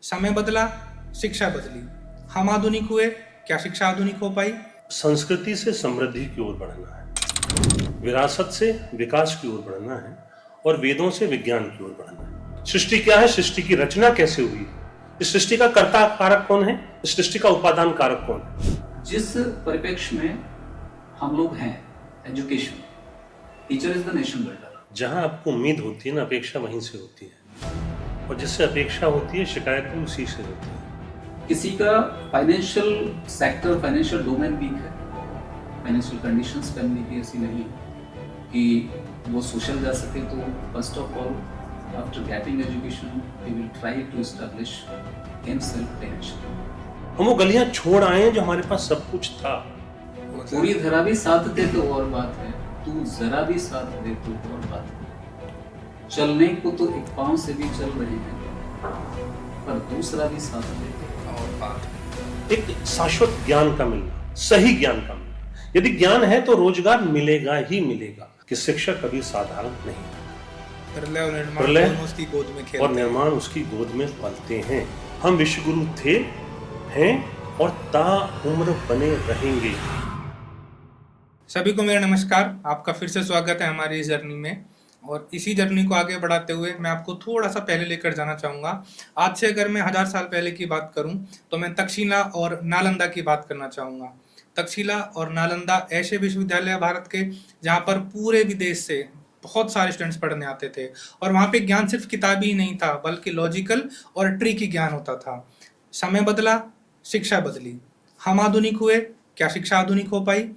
समय बदला, शिक्षा बदली। हम आधुनिक हुए, क्या शिक्षा आधुनिक हो पाई? संस्कृति से समृद्धि की ओर बढ़ना है, विरासत से विकास की ओर बढ़ना है और वेदों से विज्ञान की ओर बढ़ना है। सृष्टि क्या है? सृष्टि की रचना कैसे हुई? इस सृष्टि का कर्ता कारक कौन है? इस सृष्टि का उपादान कारक कौन है? जिस परिप्रेक्ष्य में हम लोग हैं, education, teacher is the nation builder. जहां आपको उम्मीद होती है ना, अपेक्षा वहीं से होती है, और जिससे अपेक्षा होती है शिकायत भी उसी से होती है। किसी का financial sector, financial domain weak है, फाइनेंशियल कंडीशंस फैमिली की ऐसी नहीं कि वो सोशल जा सके, तो first of all after getting education he will try to establish himself financially. हम वो गलियां छोड़ आए हैं जो हमारे पास सब कुछ था। पूरी धरा भी साथ दे तो और बात है, तू जरा भी साथ दे तो और बात है। चलने को तो एक पांव से भी चल रहे हैं, पर दूसरा भी साथ दे तो और बात है। एक शाश्वत ज्ञान का मिलना, सही ज्ञान का मिलना। यदि ज्ञान है तो रोजगार मिलेगा ही मिलेगा। कि शिक्षा कभी साधारण नहीं है। प्रलय उसकी गोद में खेलते और निर्माण उसकी गोद में पलते हैं। हम विश्वगुरु थे, हैं और ताउम्र बने रहेंगे। सभी को मेरा नमस्कार। आपका फिर से स्वागत है हमारी इस जर्नी में। और इसी जर्नी को आगे बढ़ाते हुए मैं आपको थोड़ा सा पहले लेकर जाना चाहूँगा। आज से अगर मैं 1000 साल पहले की बात करूँ तो मैं तक्षशिला और नालंदा की बात करना चाहूँगा। तक्षशिला और नालंदा ऐसे विश्वविद्यालय भारत के जहाँ पर पूरे विदेश से बहुत सारे स्टूडेंट्स पढ़ने आते थे, और वहाँ पे ज्ञान सिर्फ किताबी ही नहीं था बल्कि लॉजिकल और ट्रिकी ज्ञान होता था। समय बदला, शिक्षा बदली। हम आधुनिक हुए, क्या शिक्षा आधुनिक हो पाई?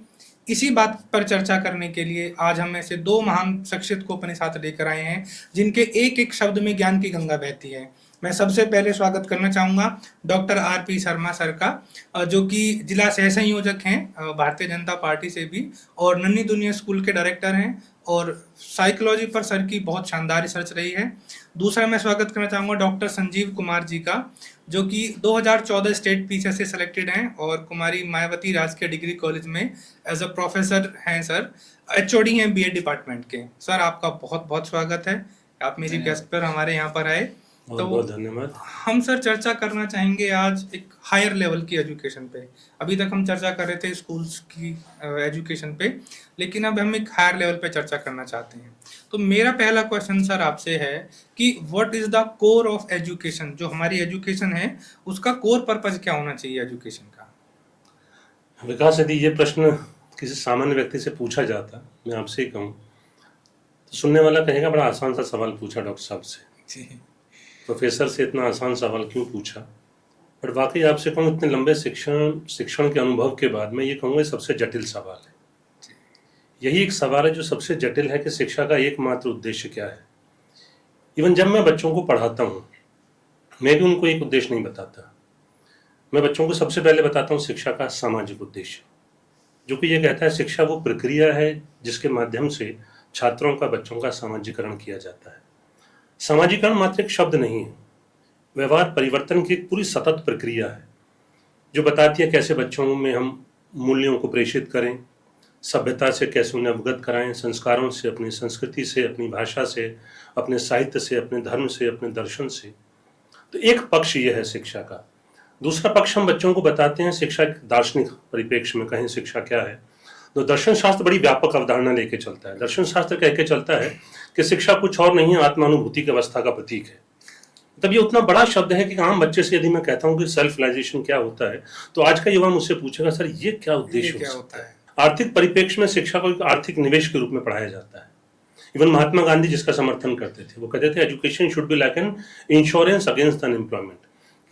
इसी बात पर चर्चा करने के लिए आज हम में से दो महान शख्सियत को अपने साथ लेकर आए हैं, जिनके एक एक शब्द में ज्ञान की गंगा बहती है। मैं सबसे पहले स्वागत करना चाहूँगा डॉक्टर आर.पी. शर्मा सर का, जो कि जिला सह संयोजक हैं भारतीय जनता पार्टी से भी, और नन्ही दुनिया स्कूल के डायरेक्टर हैं, और साइकोलॉजी पर सर की बहुत शानदार रिसर्च रही है। दूसरा मैं स्वागत करना चाहूँगा डॉक्टर संजीव कुमार जी का, जो कि 2014 स्टेट पीसीएस से सिलेक्टेड हैं और कुमारी मायावती राजकीय डिग्री कॉलेज में एज अ प्रोफेसर हैं सर। एचओडी हैं बीएड डिपार्टमेंट के। सर आपका बहुत बहुत स्वागत है, आप मेरी गेस्ट पर हमारे यहाँ पर आए। बहुत बहुत धन्यवाद। हम सर चर्चा करना चाहेंगे आज एक हायर लेवल की एजुकेशन पे। अभी तक हम चर्चा कर रहे थे स्कूल्स की एजुकेशन पे, लेकिन अब हम एक हायर लेवल पे चर्चा करना चाहते हैं। तो मेरा पहला क्वेश्चन सर आपसे है कि what is the core of education? जो हमारी एजुकेशन है उसका कोर पर्पज क्या होना चाहिए एजुकेशन का? विकास, यदि ये प्रश्न किसी सामान्य व्यक्ति से पूछा जाता, मैं आपसे ही कहूँ, तो सुनने वाला कहेगा बड़ा आसान सा सवाल पूछा डॉक्टर साहब से, प्रोफेसर से इतना आसान सवाल क्यों पूछा। बट वाकई आपसे कहूँ, इतने लंबे शिक्षण के अनुभव के बाद मैं ये कहूँगा सबसे जटिल सवाल है। यही एक सवाल है जो सबसे जटिल है कि शिक्षा का एकमात्र उद्देश्य क्या है। इवन जब मैं बच्चों को पढ़ाता हूँ, मैं भी उनको एक उद्देश्य नहीं बताता। मैं बच्चों को सबसे पहले बताता हूँ शिक्षा का सामाजिक उद्देश्य, जो कि ये कहता है शिक्षा वो प्रक्रिया है जिसके माध्यम से छात्रों का, बच्चों का सामाजिकरण किया जाता है। सामाजिकरण मात्र एक शब्द नहीं है, व्यवहार परिवर्तन की एक पूरी सतत प्रक्रिया है जो बताती है कैसे बच्चों में हम मूल्यों को प्रेषित करें, सभ्यता से कैसे उन्हें अवगत कराएं, संस्कारों से, अपनी संस्कृति से, अपनी भाषा से, अपने साहित्य से, अपने धर्म से, अपने दर्शन से। तो एक पक्ष ये है शिक्षा का। दूसरा पक्ष हम बच्चों को बताते हैं शिक्षा के दार्शनिक परिप्रेक्ष्य में कहें शिक्षा क्या है, तो दर्शन शास्त्र बड़ी व्यापक अवधारणा लेके चलता है। दर्शन शास्त्र कह के चलता है कि शिक्षा कुछ और नहीं है, आत्मानुभूति की अवस्था का प्रतीक है। तब ये उतना बड़ा शब्द है कि आम बच्चे से यदि मैं कहता हूँ कि सेल्फ रियलाइजेशन क्या होता है, तो आज का युवा मुझसे पूछेगा सर ये क्या उद्देश्य होता है। आर्थिक परिप्रेक्ष्य में शिक्षा को एक आर्थिक निवेश के रूप में पढ़ाया जाता है। इवन महात्मा गांधी जिसका समर्थन करते थे, वो कहते थे education should be like an insurance against unemployment,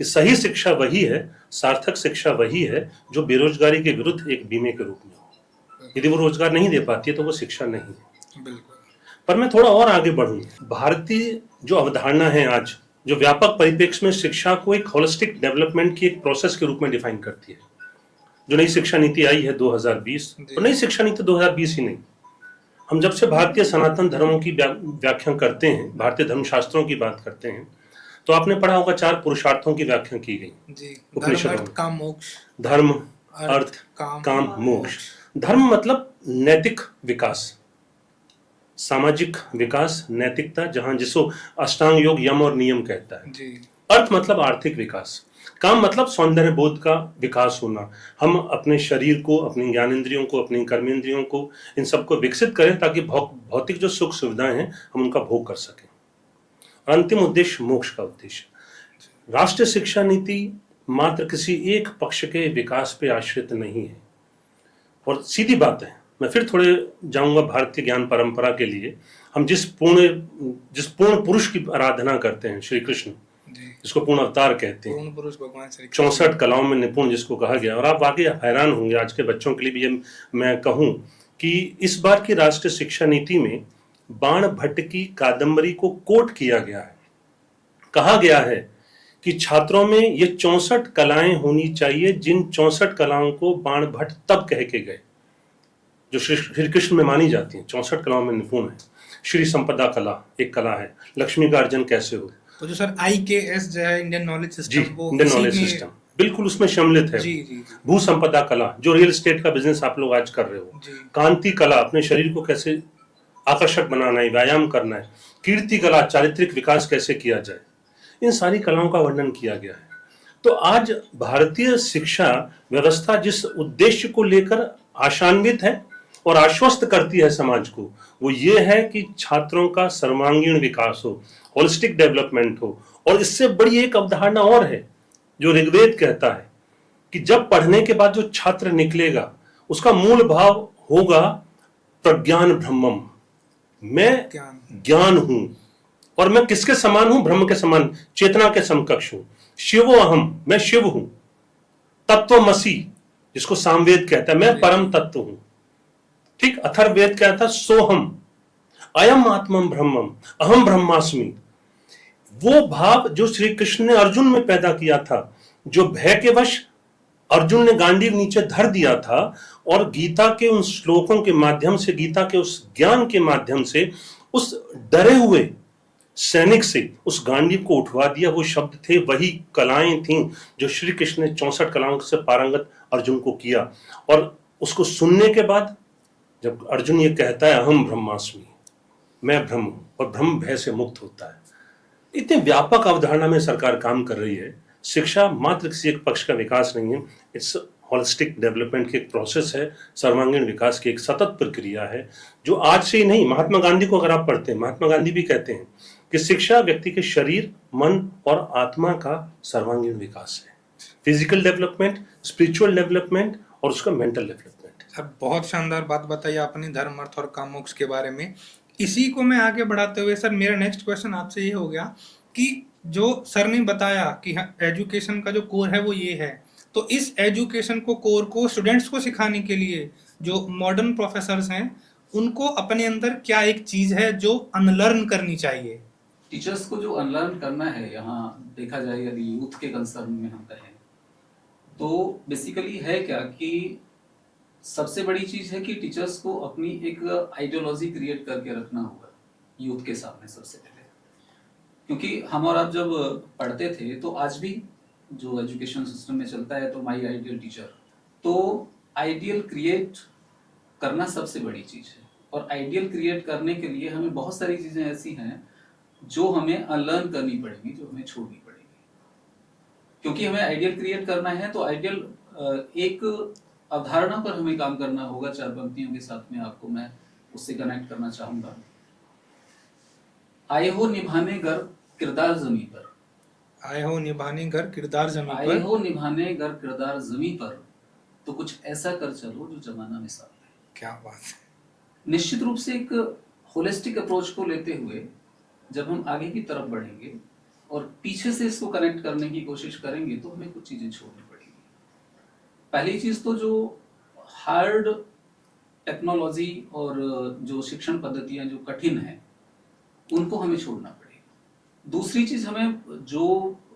कि सही शिक्षा वही है, सार्थक शिक्षा वही है जो बेरोजगारी के विरुद्ध एक बीमे के रूप में हो। यदि वो रोजगार नहीं दे पाती है तो वो शिक्षा नहीं है। बिल्कुल। पर मैं थोड़ा और आगे बढ़ूं। भारतीय जो अवधारणा है आज, जो व्यापक परिप्रेक्ष्य में शिक्षा को एक होलिस्टिक डेवलपमेंट की एक प्रोसेस के रूप में डिफाइन करती है। जो नई शिक्षा नीति आई है 2020, और नई शिक्षा नीति 2020 ही नहीं, हम जब से भारतीय सनातन धर्मों की व्याख्या करते हैं, भारतीय धर्मशास्त्रों की बात करते हैं, तो आपने पढ़ा होगा 4 पुरुषार्थों की व्याख्या की गई उपनिषदों में। काम, मोक्ष। धर्म, अर्थ, काम, मोक्ष। धर्म मतलब नैतिक विकास, सामाजिक विकास, नैतिकता, जहां जिसको अष्टांग योग, यम और नियम कहता है। अर्थ मतलब आर्थिक विकास, काम मतलब सौंदर्य बोध का विकास होना। हम अपने शरीर को, अपनी ज्ञानेंद्रियों को, अपनी कर्मेंद्रियों को, इन सबको विकसित करें ताकि भौतिक जो सुख सुविधाएं हैं हम उनका भोग कर सकें। और अंतिम उद्देश्य मोक्ष का उद्देश्य। राष्ट्रीय शिक्षा नीति मात्र किसी एक पक्ष के विकास पे आश्रित नहीं है। और सीधी बात है, मैं फिर थोड़े जाऊंगा भारतीय ज्ञान परंपरा के लिए। हम जिस पूर्ण पुरुष की आराधना करते हैं, श्री कृष्ण, जिसको पूर्ण अवतार कहते हैं, पूर्ण पुरुष भगवान श्री कृष्ण, 64 कलाओं में निपुण जिसको कहा गया। और आप वाकई हैरान होंगे, आज के बच्चों के लिए भी ये मैं कहूं कि इस बार की राष्ट्रीय शिक्षा नीति में बाण भट्ट की कादम्बरी को कोट किया गया है। कहा गया है कि छात्रों में ये 64 कलाएं होनी चाहिए, जिन 64 कलाओं को बाण भट्ट तब कह के गए, जो श्री कृष्ण में मानी जाती हैं। 64 कलाओं में निपुण है। श्री संपदा कला एक कला है, लक्ष्मी का अर्जन कैसे हो, तो जो सर IKS जो है इंडियन नॉलेज जी, सिस्टम, वो इंडियन नॉलेज सिस्टम बिल्कुल उसमें सम्मिलित है। जी जी जी भू संपदा कला, जो रियल एस्टेट का बिजनेस आप लोग आज कर रहे हो। जी कांति कला, अपने शरीर को कैसे आकर्षक बनाना है, व्यायाम करना है। कीर्ति कला, चारित्रिक विकास कैसे किया जाए, इन सारी कलाओं का वर्णन किया गया है। तो आज भारतीय शिक्षा व्यवस्था जिस उद्देश्य को लेकर आशान्वित है और आश्वस्त करती है समाज को, वो ये है कि छात्रों का सर्वांगीण विकास हो, होलिस्टिक डेवलपमेंट हो। और इससे बड़ी एक अवधारणा और है जो ऋग्वेद कहता है कि जब पढ़ने के बाद जो छात्र निकलेगा उसका मूल भाव होगा प्रज्ञान ब्रह्मम, मैं ज्ञान हूं। और मैं किसके समान हूं? ब्रह्म के समान, चेतना के समकक्ष हूं। शिवो अहम, मैं शिव हूं। तत्वमसि, जिसको सामवेद कहता है, मैं परम तत्व हूं। ठीक, अथर्ववेद कहता है सोहम, अयम आत्मम ब्रह्मम, अहम ब्रह्मास्मि। वो भाव जो श्री कृष्ण ने अर्जुन में पैदा किया था, जो भय के वश अर्जुन ने गांडीव नीचे धर दिया था और गीता के उन श्लोकों के माध्यम से, गीता के उस ज्ञान के माध्यम से उस डरे हुए सैनिक से उस गांडीव को उठवा दिया। वो शब्द थे, वही कलाएं थीं जो श्री कृष्ण ने 64 कलाओं से पारंगत अर्जुन को किया। और उसको सुनने के बाद जब अर्जुन ये कहता है अहम ब्रह्मास्मि, मैं ब्रह्म हूं, और ब्रह्म भय से मुक्त होता है। इतने व्यापक अवधारणा में सरकार काम कर रही है। शिक्षा मात्र किसी एक पक्ष का विकास नहीं है, इट्स होलिस्टिक डेवलपमेंट की एक प्रोसेस है, सर्वांगीण विकास की एक सतत प्रक्रिया है, जो आज से ही नहीं। महात्मा गांधी को अगर आप पढ़ते हैं, महात्मा गांधी भी कहते हैं कि शिक्षा व्यक्ति के शरीर, मन और आत्मा का सर्वांगीण विकास है। फिजिकल डेवलपमेंट, स्पिरिचुअल डेवलपमेंट और उसका मेंटल डेवलपमेंट। सर बहुत शानदार बात बताई आपने धर्म, अर्थ और काम मोक्ष के बारे में। इसी को मैं आगे बढ़ाते हुए सर, मेरा नेक्स्ट क्वेश्चन आपसे ये हो गया कि जो सर ने बताया कि एजुकेशन का जो कोर है वो ये है, तो इस एजुकेशन को, कोर को स्टूडेंट्स को सिखाने के लिए जो मॉडर्न प्रोफेसर्स हैं, उनको अपने अंदर क्या एक चीज है जो अनलर्न करनी चाहिए? टीचर्स को जो अनलर्न करना है, यहाँ देखा जाए यदि यूथ के कंसर्न में हम कहें तो बेसिकली है क्या कि सबसे बड़ी चीज है कि टीचर्स को अपनी एक आइडियोलॉजी क्रिएट करके रखना होगा यूथ के सामने सबसे पहले। क्योंकि हम और आप जब पढ़ते थे तो आज भी जो एजुकेशन सिस्टम में चलता है तो माई आइडियल टीचर, तो आइडियल क्रिएट करना सबसे बड़ी चीज है। और आइडियल क्रिएट करने के लिए हमें बहुत सारी चीजें ऐसी हैं जो हमें अनलर्न करनी पड़ेगी, जो हमें छोड़नी पड़ेगी। क्योंकि हमें आइडियल क्रिएट करना है तो आइडियल एक अवधारणा पर हमें काम करना होगा। 4 पंक्तियों के साथ में आपको मैं उससे कनेक्ट करना चाहूंगा। आए हो निभाने घर किरदार जमी पर, आए हो निभाने घर किरदार जमी आए पर, हो निभाने घर किरदार जमी पर, तो कुछ ऐसा कर चलो जो जमाना मिसाल है। क्या बात है। निश्चित रूप से एक होलिस्टिक अप्रोच को लेते हुए जब हम आगे की तरफ बढ़ेंगे और पीछे से इसको कनेक्ट करने की कोशिश करेंगे तो हमें कुछ चीजें छोड़नी पड़ेगी। पहली चीज तो जो हार्ड टेक्नोलॉजी और जो शिक्षण पद्धतियां जो कठिन है उनको हमें छोड़ना पड़ेगा। दूसरी चीज, हमें जो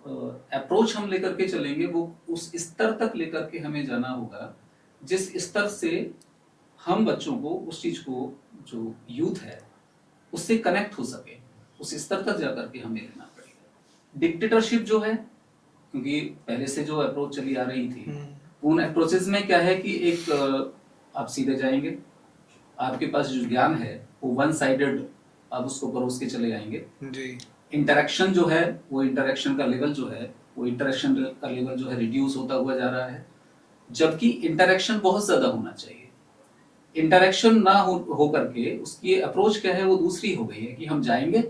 अप्रोच हम लेकर के चलेंगे वो उस स्तर तक लेकर के हमें जाना होगा जिस स्तर से हम बच्चों को उस चीज को, जो यूथ है, उससे कनेक्ट हो सके, उस स्तर तक जाकर के हमें लेना पड़ेगा। डिक्टेटरशिप जो है, क्योंकि पहले से जो अप्रोच चली आ रही थी, उन अप्रोचेस में क्या है कि एक आप सीधे जाएंगे, आपके पास जो ज्ञान है वो वन साइडेड आप उसको परोस के चले जाएंगे। जी। इंटरेक्शन जो है वो इंटरेक्शन का लेवल जो है वो इंटरेक्शन का लेवल जो है रिड्यूस होता हुआ जा रहा है, जबकि इंटरेक्शन बहुत ज्यादा होना चाहिए। इंटरेक्शन ना हो करके उसकी अप्रोच क्या है वो दूसरी हो गई है कि हम जाएंगे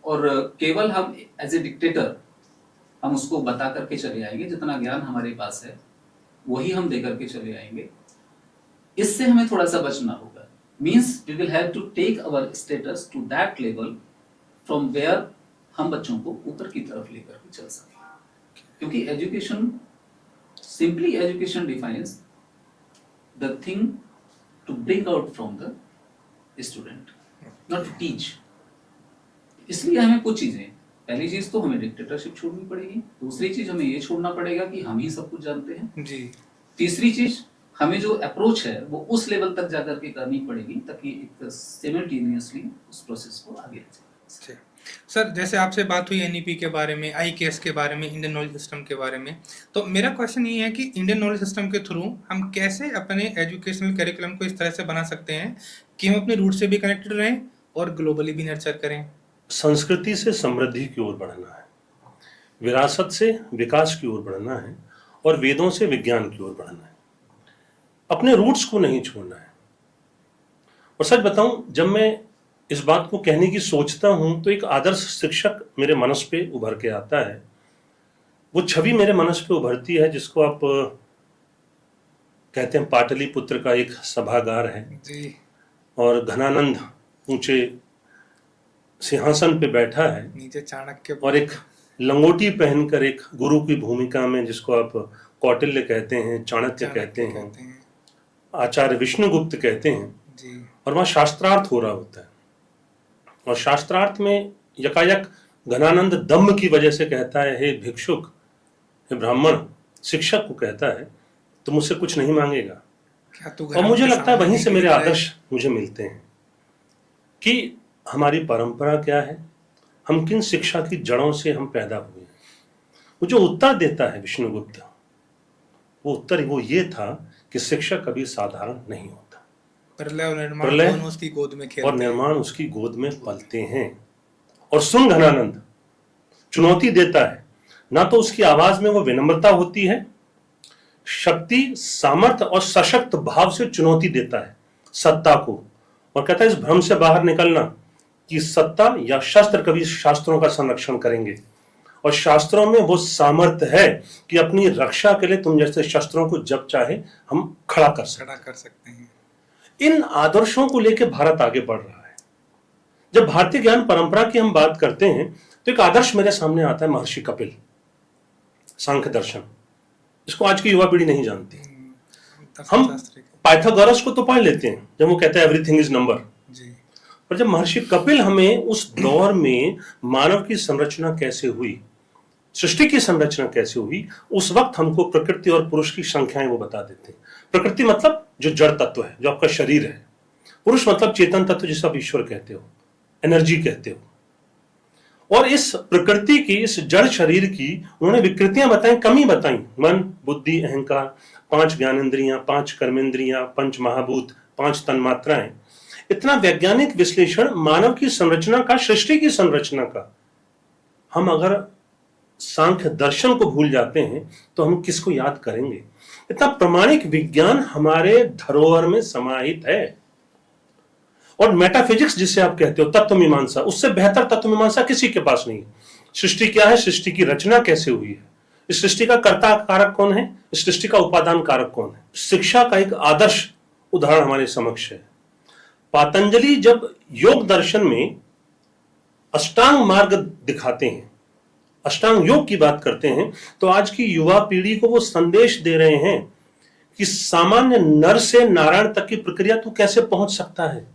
और केवल हम एज ए डिक्टेटर हम उसको बता करके चले आएंगे, जितना ज्ञान हमारे पास है वही हम दे करके चले आएंगे। इससे हमें थोड़ा सा बचना होगा। Means we will have to take our status to that level from where हम बच्चों को ऊपर की तरफ लेकर के चल सकें, क्योंकि education, simply education defines the thing to bring out from the student, not to teach. इसलिए हमें कुछ चीजें, पहली चीज तो हमें डिक्टेटरशिप छोड़नी पड़ेगी, दूसरी चीज हमें ये छोड़ना पड़ेगा कि हम ही सब कुछ जानते हैं जी, तीसरी चीज हमें जो अप्रोच है वो उस लेवल तक जाकर के करनी पड़ेगी ताकि एक सिमल्टेनियसली उस प्रोसेस को आगे ले जाए। सर जैसे आपसे बात हुई एनईपी के बारे में, आईकेएस के बारे में, इंडियन नॉलेज सिस्टम के बारे में, तो मेरा क्वेश्चन ये है कि इंडियन नॉलेज सिस्टम के थ्रू हम कैसे अपने एजुकेशनल करिकुलम को इस तरह से बना सकते हैं कि हम अपने रूट से भी कनेक्टेड रहें और ग्लोबली भी नर्चर करें। संस्कृति से समृद्धि की ओर बढ़ना है, विरासत से विकास की ओर बढ़ना है और वेदों से विज्ञान की ओर बढ़ना है। अपने रूट्स को नहीं छोड़ना है। और सच बताऊं, जब मैं इस बात को कहने की सोचता हूं तो एक आदर्श शिक्षक मेरे मनस पे उभर के आता है। वो छवि मेरे मनस पे उभरती है जिसको आप कहते हैं पाटलिपुत्र का एक सभागार है जी, और घनानंद ऊंचे सिंहासन पे बैठा है नीचे चाणक्य और एक लंगोटी पहनकर एक गुरु की भूमिका में, जिसको आप कौटिल्य कहते हैं, चाणक्य कहते हैं, आचार्य विष्णुगुप्त कहते हैं जी, और वहाँ शास्त्रार्थ हो रहा होता है। और शास्त्रार्थ में यकायक घनानंद दम्भ की वजह से कहता है, हे भिक्षुक, हे ब्राह्मण, शिक्षक को कहता है तो मुझसे कुछ नहीं मांगेगा। क्या तू और मुझे लगता है वहीं से मेरे आदर्श आदर्श मुझे मिलते हैं कि हमारी परंपरा क्या है, हम किन शिक्षा की जड़ों से हम पैदा हुए हैं। वो जो उत्तर देता है विष्णुगुप्त, वो उत्तर वो ये था कि शिक्षा कभी साधारण नहीं होता, प्रलय और निर्माण प्रलय दोनों उसकी गोद में खेलते और निर्माण उसकी गोद में पलते हैं। और सुन घनानंद चुनौती देता है, ना तो उसकी आवाज में वो विनम्रता होती है, शक्ति, सामर्थ्य और सशक्त भाव से चुनौती देता है सत्ता को, और कहता है इस भ्रम से बाहर निकलना कि सत्ता या शस्त्र कभी शास्त्रों का संरक्षण करेंगे, और शास्त्रों में वो सामर्थ्य है कि अपनी रक्षा के लिए तुम जैसे शस्त्रों को जब चाहे हम खड़ा कर सकते हैं। इन आदर्शों को लेकर भारत आगे बढ़ रहा है। जब भारतीय ज्ञान परंपरा की हम बात करते हैं तो एक आदर्श मेरे सामने आता है, महर्षि कपिल, सांख्य दर्शन। इसको आज की युवा पीढ़ी नहीं जानती। हम पाइथागोरस को तो पढ़ लेते हैं जब वो कहता है एवरीथिंग इज नंबर, पर जब महर्षि कपिल हमें उस दौर में मानव की संरचना कैसे हुई, सृष्टि की संरचना कैसे हुई, उस वक्त हमको प्रकृति और पुरुष की संख्याएं वो बता देते हैं। प्रकृति मतलब जो जड़ तत्व है, जो आपका शरीर है। पुरुष मतलब चेतन तत्व, जिसे आप ईश्वर कहते हो, एनर्जी कहते हो। और इस प्रकृति की, इस जड़ शरीर की उन्होंने विकृतियां बताई, कमी बताई। मन, बुद्धि, अहंकार, 5 ज्ञानेंद्रियां, 5 कर्मेंद्रियां, 5 महाभूत, 5 तन्मात्राएं। इतना वैज्ञानिक विश्लेषण मानव की संरचना का, सृष्टि की संरचना का। हम अगर सांख्य दर्शन को भूल जाते हैं तो हम किसको याद करेंगे? इतना प्रमाणिक विज्ञान हमारे धरोहर में समाहित है। और मेटाफिजिक्स जिसे आप कहते हो, तत्व मीमांसा, उससे बेहतर तत्व मीमांसा किसी के पास नहीं है। सृष्टि क्या है, सृष्टि की रचना कैसे हुई है, इस सृष्टि का कर्ता कारक कौन है, इस सृष्टि का उपादान कारक कौन है। शिक्षा का एक आदर्श उदाहरण हमारे समक्ष है। पातंजलि जब योग दर्शन में अष्टांग मार्ग दिखाते हैं, अष्टांग योग की बात करते हैं, तो आज की युवा पीढ़ी को वो संदेश दे रहे हैं कि सामान्य नर से नारायण तक की प्रक्रिया तू कैसे पहुंच सकता है।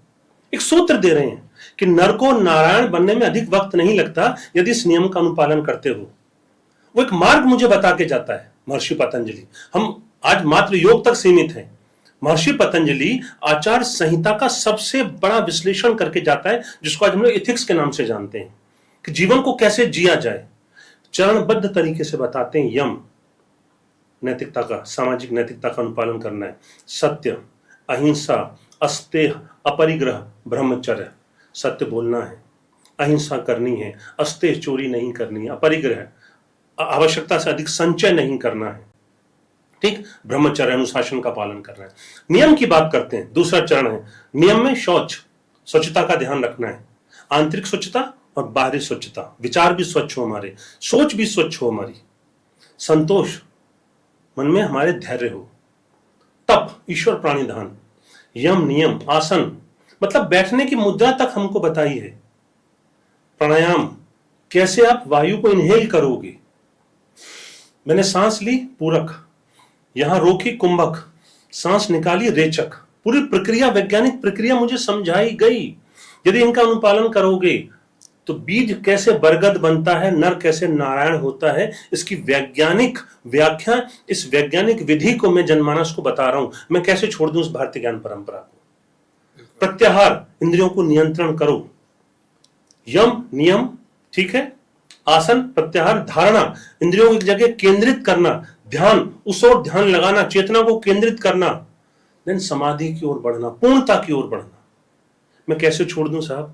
एक सूत्र दे रहे हैं कि नर को नारायण बनने में अधिक वक्त नहीं लगता यदि इस नियम का अनुपालन करते हो। वो एक मार्ग मुझे बता के जाता है महर्षि पतंजलि। हम आज मात्र योग तक सीमित हैं। महर्षि पतंजलि आचार संहिता का सबसे बड़ा विश्लेषण करके जाता है, जिसको आज हम लोग एथिक्स के नाम से जानते हैं, कि जीवन को कैसे जिया जाए। चरणबद्ध तरीके से बताते हैं। यम, नैतिकता का, सामाजिक नैतिकता का अनुपालन करना है। सत्य, अहिंसा, अस्तेह, अपरिग्रह, ब्रह्मचर्य, सत्य बोलना है, अहिंसा करनी है, अस्तेय चोरी नहीं करनी है, अपरिग्रह, आवश्यकता से अधिक संचय नहीं करना है, ठीक, ब्रह्मचर्य अनुशासन का पालन करना है। नियम की बात करते हैं, दूसरा चरण है नियम में शौच, स्वच्छता का ध्यान रखना है, आंतरिक स्वच्छता और बाहरी स्वच्छता, विचार भी स्वच्छ हो हमारे, सोच भी स्वच्छ हो हमारी, संतोष मन में हमारे धैर्य हो, तप ईश्वर प्राणिधान, यम नियम आसन मतलब बैठने की मुद्रा तक हमको बताई है, प्राणायाम कैसे आप वायु को इनहेल करोगे, मैंने सांस ली पूरक, यहां रोकी कुंभक, सांस निकाली रेचक, पूरी प्रक्रिया वैज्ञानिक प्रक्रिया मुझे समझाई गई। यदि इनका अनुपालन करोगे तो बीज कैसे बरगद बनता है, नर कैसे नारायण होता है, इसकी वैज्ञानिक व्याख्या, इस वैज्ञानिक विधि को मैं जनमानस को बता रहा हूं। मैं कैसे छोड़ दूं इस भारतीय ज्ञान परंपरा को। प्रत्याहार, इंद्रियों को नियंत्रण करो, यम नियम, ठीक है, आसन प्रत्याहार, धारणा इंद्रियों को एक जगह केंद्रित करना, ध्यान उस ओर ध्यान लगाना, चेतना को केंद्रित करना, देन समाधि की ओर बढ़ना, पूर्णता की ओर बढ़ना। मैं कैसे छोड़ दूं साहब,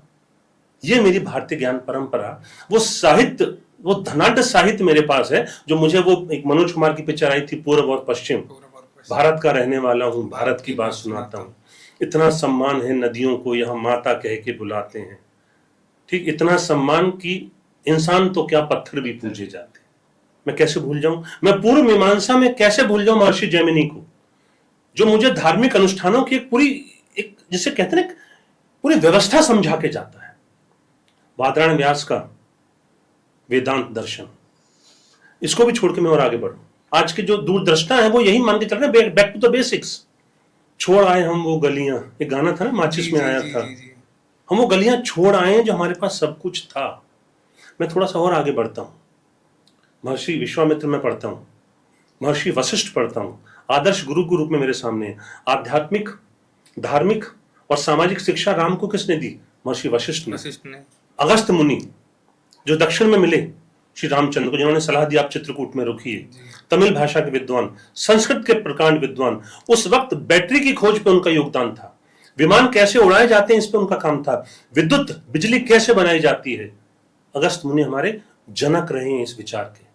ये मेरी भारतीय ज्ञान परंपरा, वो साहित्य, वो धनाढ्य साहित्य मेरे पास है जो मुझे, वो एक मनोज कुमार की पिक्चर आई थी पूर्व और पश्चिम, भारत का रहने वाला हूं, भारत की बात सुनाता हूं, इतना सम्मान है नदियों को यहाँ माता कह के बुलाते हैं, ठीक, इतना सम्मान की इंसान तो क्या पत्थर भी पूजे जाते। मैं कैसे भूल जाऊं, मैं पूर्व मीमांसा में कैसे भूल जाऊं महर्षि जैमिनी को, जो मुझे धार्मिक अनुष्ठानों की एक पूरी, एक जिसे कहते हैं पूरी व्यवस्था समझा के जाता है। बादरायण व्यास का वेदांत दर्शन, इसको भी छोड़ के मैं और आगे बढ़ूं। आज के जो दूरदृष्टा है वो यही मान के चल रहे हैं, बैक टू द बेसिक्स। छोड़ आए हम वो गलियां, एक गाना था ना माचिस में आया था, हम वो गलियां छोड़ आए जो हमारे पास सब कुछ था। मैं थोड़ा सा और आगे बढ़ता हूं, महर्षि विश्वामित्र में पढ़ता हूं, महर्षि वशिष्ठ पढ़ता हूं, आदर्श गुरु के रूप में मेरे सामने है। आध्यात्मिक, धार्मिक और सामाजिक शिक्षा राम को किसने दी? महर्षि वशिष्ठ ने। अगस्त मुनि जो दक्षिण में मिले श्री रामचंद्र को, जिन्होंने सलाह दी आप चित्रकूट में रुकिए, तमिल भाषा के विद्वान, संस्कृत के प्रकांड विद्वान, उस वक्त बैटरी की खोज पे उनका योगदान था, विमान कैसे उड़ाए जाते हैं इस पे उनका काम था, विद्युत बिजली कैसे बनाई जाती है, अगस्त मुनि हमारे जनक रहे हैं इस विचार के।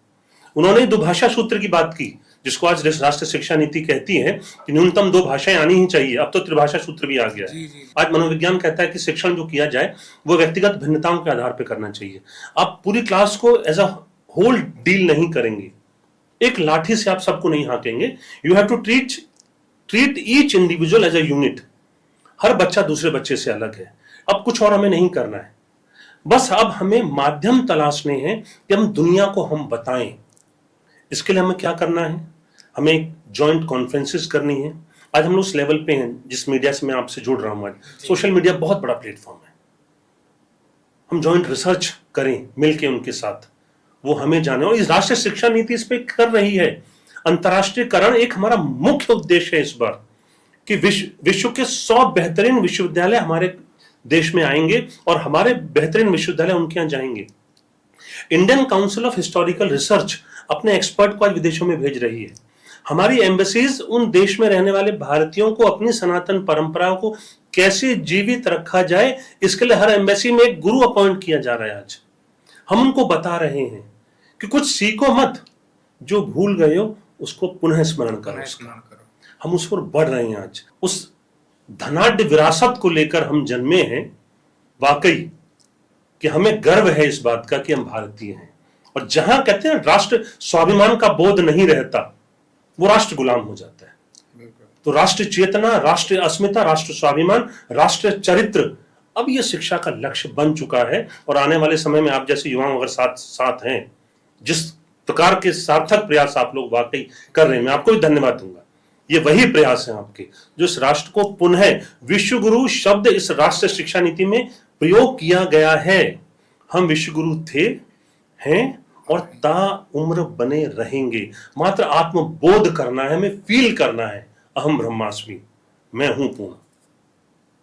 उन्होंने दुभाषा सूत्र की बात की, जिसको आज राष्ट्रीय शिक्षा नीति कहती है कि न्यूनतम 2 भाषाएं आनी ही चाहिए, अब तो त्रिभाषा सूत्र भी आ गया है। आज मनोविज्ञान कहता है कि शिक्षण जो किया जाए वो व्यक्तिगत भिन्नताओं के आधार पर करना चाहिए। आप पूरी क्लास को एज अ होल डील नहीं करेंगे, एक लाठी से आप सबको नहीं हाँकेंगे, you have to treat each individual as a unit. हर बच्चा दूसरे बच्चे से अलग है। अब कुछ और हमें नहीं करना है, बस अब हमें माध्यम तलाशने हैं कि हम दुनिया को हम बताएं। इसके लिए हमें क्या करना है, हमें जॉइंट कॉन्फ्रेंसेस करनी है। आज हम लोग उस लेवल पे हैं जिस मीडिया से मैं आपसे जुड़ रहा हूं, आज सोशल मीडिया बहुत बड़ा प्लेटफॉर्म है। हम जॉइंट रिसर्च करें मिलके उनके साथ, वो हमें जाने, और इस राष्ट्रीय शिक्षा नीति इस पे कर रही है। अंतरराष्ट्रीयकरण एक हमारा मुख्य उद्देश्य है इस बार कि विश्व के 100 बेहतरीन विश्वविद्यालय हमारे देश में आएंगे और हमारे बेहतरीन विश्वविद्यालय उनके यहां जाएंगे। Indian council of historical research अपने एक्सपर्ट को आज विदेशों में भेज रही है। हमारी एम्बेसीज उन देश में रहने वाले भारतीयों को अपनी सनातन परंपराओं को कैसे जीवित रखा जाए, इसके लिए हर एम्बेसी में एक गुरु अपॉइंट किया जा रहा है। आज हम उनको बता रहे हैं कि कुछ सीखो मत, जो भूल गए हो उसको पुनः स्मरण करो। हम उस पर बढ़ रहे हैं। आज उस धनाढ्य विरासत को लेकर हम जन्मे हैं, वाकई कि हमें गर्व है इस बात का कि हम भारतीय हैं। और जहां कहते हैं राष्ट्र स्वाभिमान का बोध नहीं रहता, वो राष्ट्र गुलाम हो जाता है। तो राष्ट्र चेतना, राष्ट्र अस्मिता, राष्ट्र स्वाभिमान, राष्ट्र चरित्र, अब ये शिक्षा का लक्ष्य बन चुका है। और आने वाले समय में आप जैसे युवाओं अगर साथ हैं, जिस प्रकार के सार्थक प्रयास आप लोग वाकई कर रहे हैं, मैं आपको भी धन्यवाद दूंगा। ये वही प्रयास है आपके जो इस राष्ट्र को पुनः, विश्व गुरु शब्द इस राष्ट्रीय शिक्षा नीति में प्रयोग किया गया है। हम विश्व गुरु थे, हैं और ता उम्र बने रहेंगे। मात्र आत्मबोध करना है, हमें फील करना है, अहम ब्रह्मास्मि, मैं हूं पूर्ण।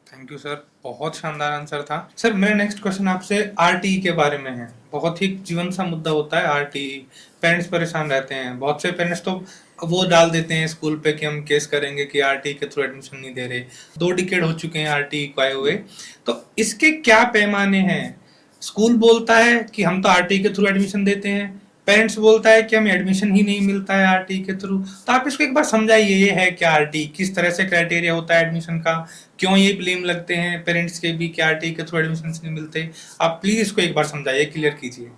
थैंक यू सर, बहुत शानदार आंसर था। सर मेरा नेक्स्ट क्वेश्चन आपसे आरटीई के बारे में है। बहुत ही जीवन सा मुद्दा होता है आरटीई। पेरेंट्स परेशान रहते हैं, बहुत से पेरेंट्स तो वो डाल देते हैं स्कूल पे कि हम केस करेंगे कि आरटीई के थ्रू एडमिशन नहीं दे रहे। 2 डिकेड हो चुके हैं आरटीई को आए हुए, तो इसके क्या पैमाने हैं? स्कूल बोलता है कि हम तो आरटी के थ्रू एडमिशन देते हैं, पेरेंट्स बोलता है कि हमें एडमिशन ही नहीं मिलता है आरटी के थ्रू। तो आप इसको एक बार समझाइए, ये है क्या आरटी, किस तरह से क्राइटेरिया होता है एडमिशन का, क्यों ये ब्लेम लगते हैं पेरेंट्स के भी कि आरटी के थ्रू एडमिशन नहीं मिलते। आप प्लीज इसको एक बार समझाइए, क्लियर कीजिए।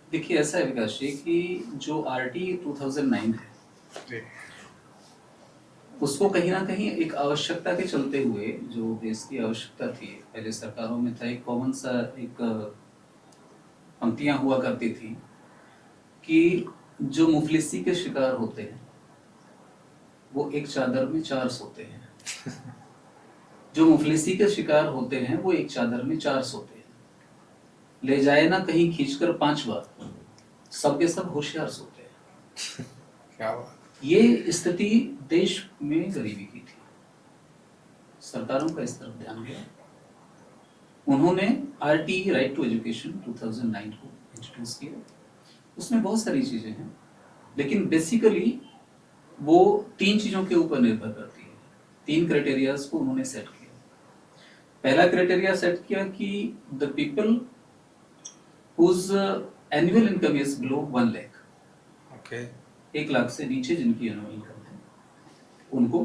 देखिए ऐसा है विकास जी कि जो आरटी 2009 है उसको कहीं ना कहीं एक आवश्यकता के चलते हुए, जो देश की आवश्यकता थी, पहले सरकारों में था एक कॉमन सा एक पंक्तियां हुआ करती थी कि जो मुफलिसी के शिकार होते हैं वो एक चादर में 4 सोते हैं। जो मुफलिसी के शिकार होते हैं वो एक चादर में 4 सोते हैं। ले जाए ना कहीं खींचकर 5 बार, सब के सब होशियार सोते हैं। क्या बात। ये स्थिति देश में गरीबी की थी। सरकारों का इस तरफ ध्यान गया, उन्होंने आरटी राइट टू एजुकेशन 2009 को इंट्रोड्यूस किया। उसमें बहुत सारी चीजें हैं, लेकिन बेसिकली वो 3 चीजों के ऊपर निर्भर करती है। 3 क्राइटेरियाज को उन्होंने सेट किया। पहला क्राइटेरिया सेट किया कि the people whose annual income is below 1 lakh. Okay. 1 lakh से नीचे जिनकी एनुअल इनकम है उनको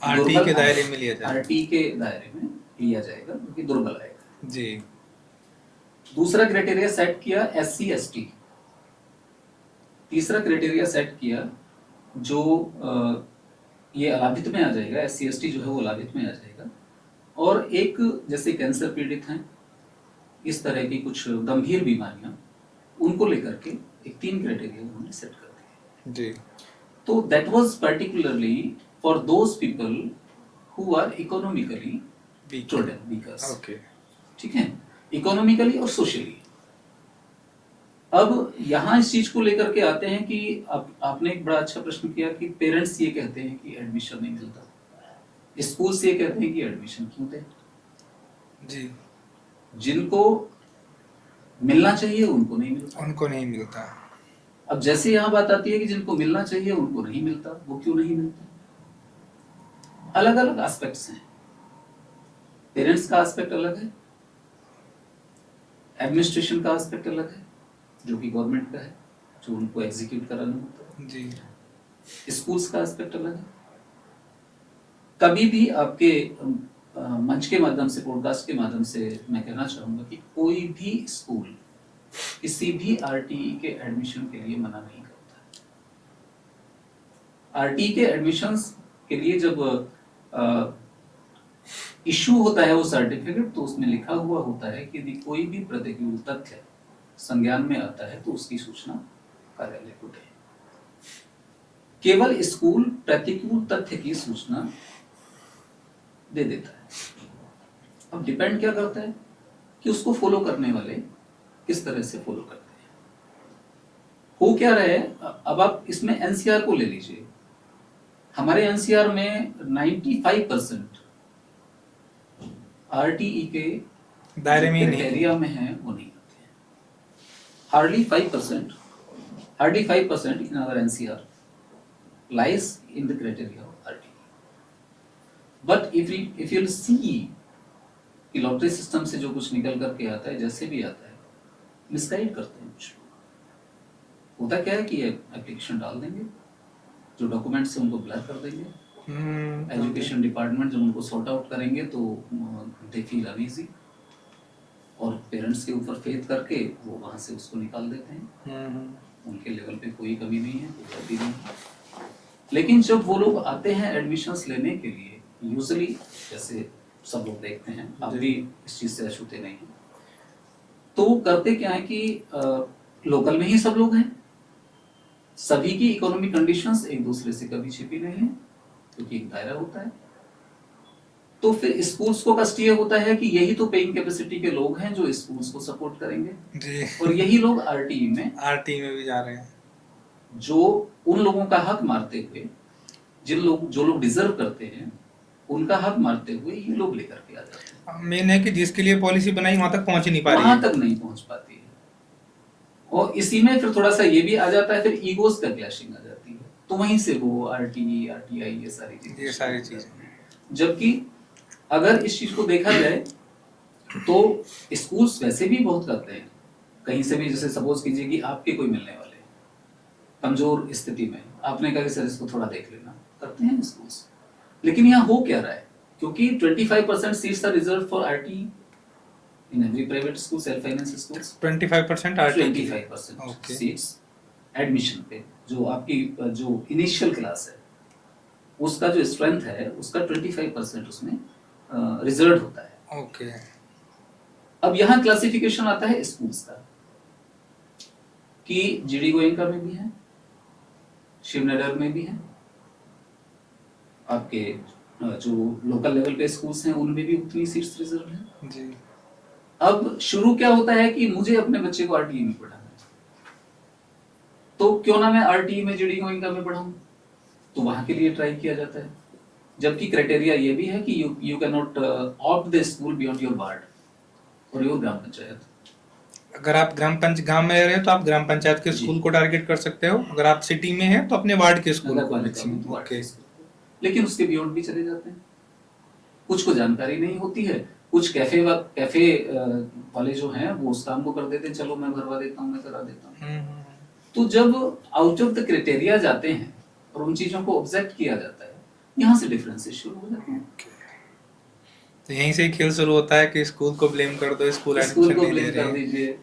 आरटी के दायरे में लिया जाएगा। आरटी के दायरे में लिया जाएगा, क्योंकि दुर्बल आएगा। जी। दूसरा क्राइटेरिया सेट किया एससी एसटी। तीसरा क्राइटेरिया सेट किया जो ये अलाभित में आ जाएगा, एससी एसटी जो है वो अलाभित में आ जाएगा। और एक जैसे कैंसर पीड़ित हैं, इस तरह की कुछ गंभीर बीमारियां, उनको लेकर के एक 3 क्राइटेरिया उन्होंने सेट कर दिए। जी। तो that was particularly for those people who are economically weaker. Okay. ठीक है, इकोनॉमिकली और सोशली। अब यहाँ इस चीज को लेकर के आते हैं कि आपने एक बड़ा अच्छा प्रश्न किया कि पेरेंट्स ये कहते हैं कि एडमिशन नहीं मिलता, स्कूल से ये कहते हैं कि एडमिशन क्यों दें। जी। जिनको मिलना चाहिए उनको नहीं मिलता। उनको नहीं मिलता। अब जैसे यहाँ बात आती है कि जिनको मिलना चाहिए उनको नहीं मिलता, वो क्यों नहीं मिलता? अलग अलग एस्पेक्ट्स हैं। पेरेंट्स का एस्पेक्ट अलग है, एडमिनिस्ट्रेशन का एस्पेक्ट अलग है जो कि गवर्नमेंट का है, जो उनको एग्जीक्यूट कराना होता है। जी। स्कूल्स का एस्पेक्ट अलग है। कभी भी आपके मंच के माध्यम से, पॉडकास्ट के माध्यम से मैं कहना चाहूंगा कि कोई भी स्कूल किसी भी आरटीई के एडमिशन के लिए मना नहीं करता। आरटीई के एडमिशंस के लिए जब इशू होता है वो सर्टिफिकेट, तो उसमें लिखा हुआ होता है कि यदि कोई भी प्रतिकूल तथ्य संज्ञान में आता है तो उसकी सूचना कार्यालय को दें। केवल स्कूल प्रतिकूल तथ्य की सूचना दे देता है। अब डिपेंड क्या करता है कि उसको फॉलो करने वाले किस तरह से फॉलो करते हैं। हो क्या रहा है, अब आप इसमें एनसीआर को ले लीजिए। हमारे एनसीआर में 95% आरटीई के दायरे में क्राइटेरिया में है वो नहीं आते हैं। Hardly 5% in our NCR lies in the criteria of RTE. But if you'll see कि लॉटरी सिस्टम से जो कुछ निकल करके आता है, जैसे भी आता है, मिसगाइड करते हैं कुछ लोग। होता क्या है कि एप्लीकेशन डाल देंगे, जो डॉक्यूमेंट्स हैं उनको ब्लर कर देंगे। एजुकेशन डिपार्टमेंट जब उनको सॉर्ट आउट करेंगे तो दे फील अनईजी, और पेरेंट्स के ऊपर फेथ करके वो वहां से उसको निकाल देते हैं। उनके लेवल पे कोई कमी नहीं है, कोई गलती नहीं है। लेकिन जब वो लोग आते हैं एडमिशन्स लेने के लिए, यूजुअली जैसे सब लोग देखते हैं, आप भी इस चीज से अछूते नहीं हैं, तो वो करते क्या है कि लोकल में ही सब लोग हैं, सभी की इकोनॉमिक कंडीशंस एक दूसरे से कभी छिपी नहीं है, क्योंकि एक दायरा होता है। तो फिर स्कूल्स को कष्ट ये होता है कि यही तो पेइंग कैपेसिटी के लोग हैं जो स्कूल्स को सपोर्ट करेंगे जी। और यही लोग आरटीई में भी जा रहे हैं, जो उन लोगों का हक मारते हुए, जो लोग डिजर्व करते हैं उनका हक मारते हुए ये लोग लेकर के आ जाते हैं। मेन है कि जिसके लिए पॉलिसी बनाई वहां तक पहुंच ही नहीं पा रही है, वहां तक नहीं पहुंच पाती है। और इसी में फिर थोड़ा सा ये भी आ जाता है, फिर ईगोस का क्लैशिंग आ जाती है, तो वहीं से वो आरटीई आरटीआई ये सारी चीजें। चीजें। जबकि अगर इस चीज को देखा जाए तो स्कूल्स वैसे भी बहुत करते हैं, कहीं से भी, जैसे सपोज कीजिए कि आपके कोई मिलने वाले कमजोर स्थिति में, आपने कहा कि सर इसको थोड़ा देख लेना, करते हैं स्कूल्स। लेकिन यहाँ हो क्या रहा है, क्योंकि 25% seats are reserved for RTE in every private school, self finance schools. 25% RTE 25% seats admission पे, जो आपकी जो इनिशियल क्लास है उसका जो स्ट्रेंथ है उसका 25% उसमें रिजर्व होता है। ओके। अब यहाँ क्लासिफिकेशन आता है स्कूल्स का, कि जीडी गोयनका में भी है, शिवनगर में भी है, आपके जो लोकल लेवल पे स्कूल्स हैं उनमें भी उतनी सीट्स रिजर्व हैं जी। अब शुरू क्या होता है कि मुझे अपने बच्चे को आरटीई में पढ़ाना है, तो क्यों ना मैं आरटीई में जीडी गोयनका में पढ़ाऊं, तो वहां के लिए ट्राई किया जाता है। जबकि क्राइटेरिया ये भी है कि you can not opt the school beyond your ward और योर ग्राम पंचायत। अगर आप गांव में रह रहे हो तो आप ग्राम पंचायत के स्कूल को टारगेट कर सकते हो, अगर आप सिटी में हैं तो अपने वार्ड के स्कूल को मैक्सिमम। ओके। लेकिन उसके बियॉन्ड भी चले जाते हैं, कुछ को जानकारी नहीं होती है, कुछ कैफे वाले जो हैं वो उस काम को कर देते हैं, चलो मैं भरवा देता हूँ, मैं करा देता हूँ। तो जब आउट ऑफ द क्राइटेरिया जाते हैं और उन चीजों को ऑब्जेक्ट किया जाता है, यहाँ से डिफरेंसेस शुरू हो जाते हैं। तो यहीं से ही खेल शुरू होता है कि स्कूल को ब्लेम कर दो, स्कूल स्कूल को ब्लेम कर दीजिए,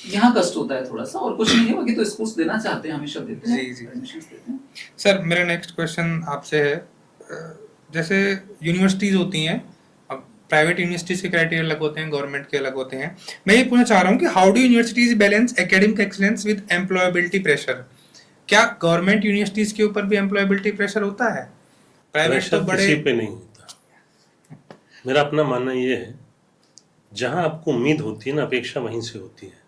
यहाँ कष्ट होता है थोड़ा सा, और कुछ नहीं है, बाकी तो स्कूल्स देना चाहते हैं, हमेशा देते हैं। जी। एडमिशंस देते हैं। सर मेरा नेक्स्ट क्वेश्चन आपसे है, जैसे यूनिवर्सिटीज होती हैं, अब प्राइवेट यूनिवर्सिटीज के क्राइटेरिया अलग होते हैं, गवर्नमेंट के अलग होते हैं। मैं ये पूछना चाह रहा हूँ कि how do universities balance academic excellence with employability pressure? क्या गवर्नमेंट यूनिवर्सिटीज के ऊपर भी एम्प्लॉयबिलिटी प्रेशर होता है? प्राइवेट तो बड़े किसी पे नहीं होता। मेरा अपना मानना ये है, जहां आपको उम्मीद होती है ना, अपेक्षा वहीं से होती है,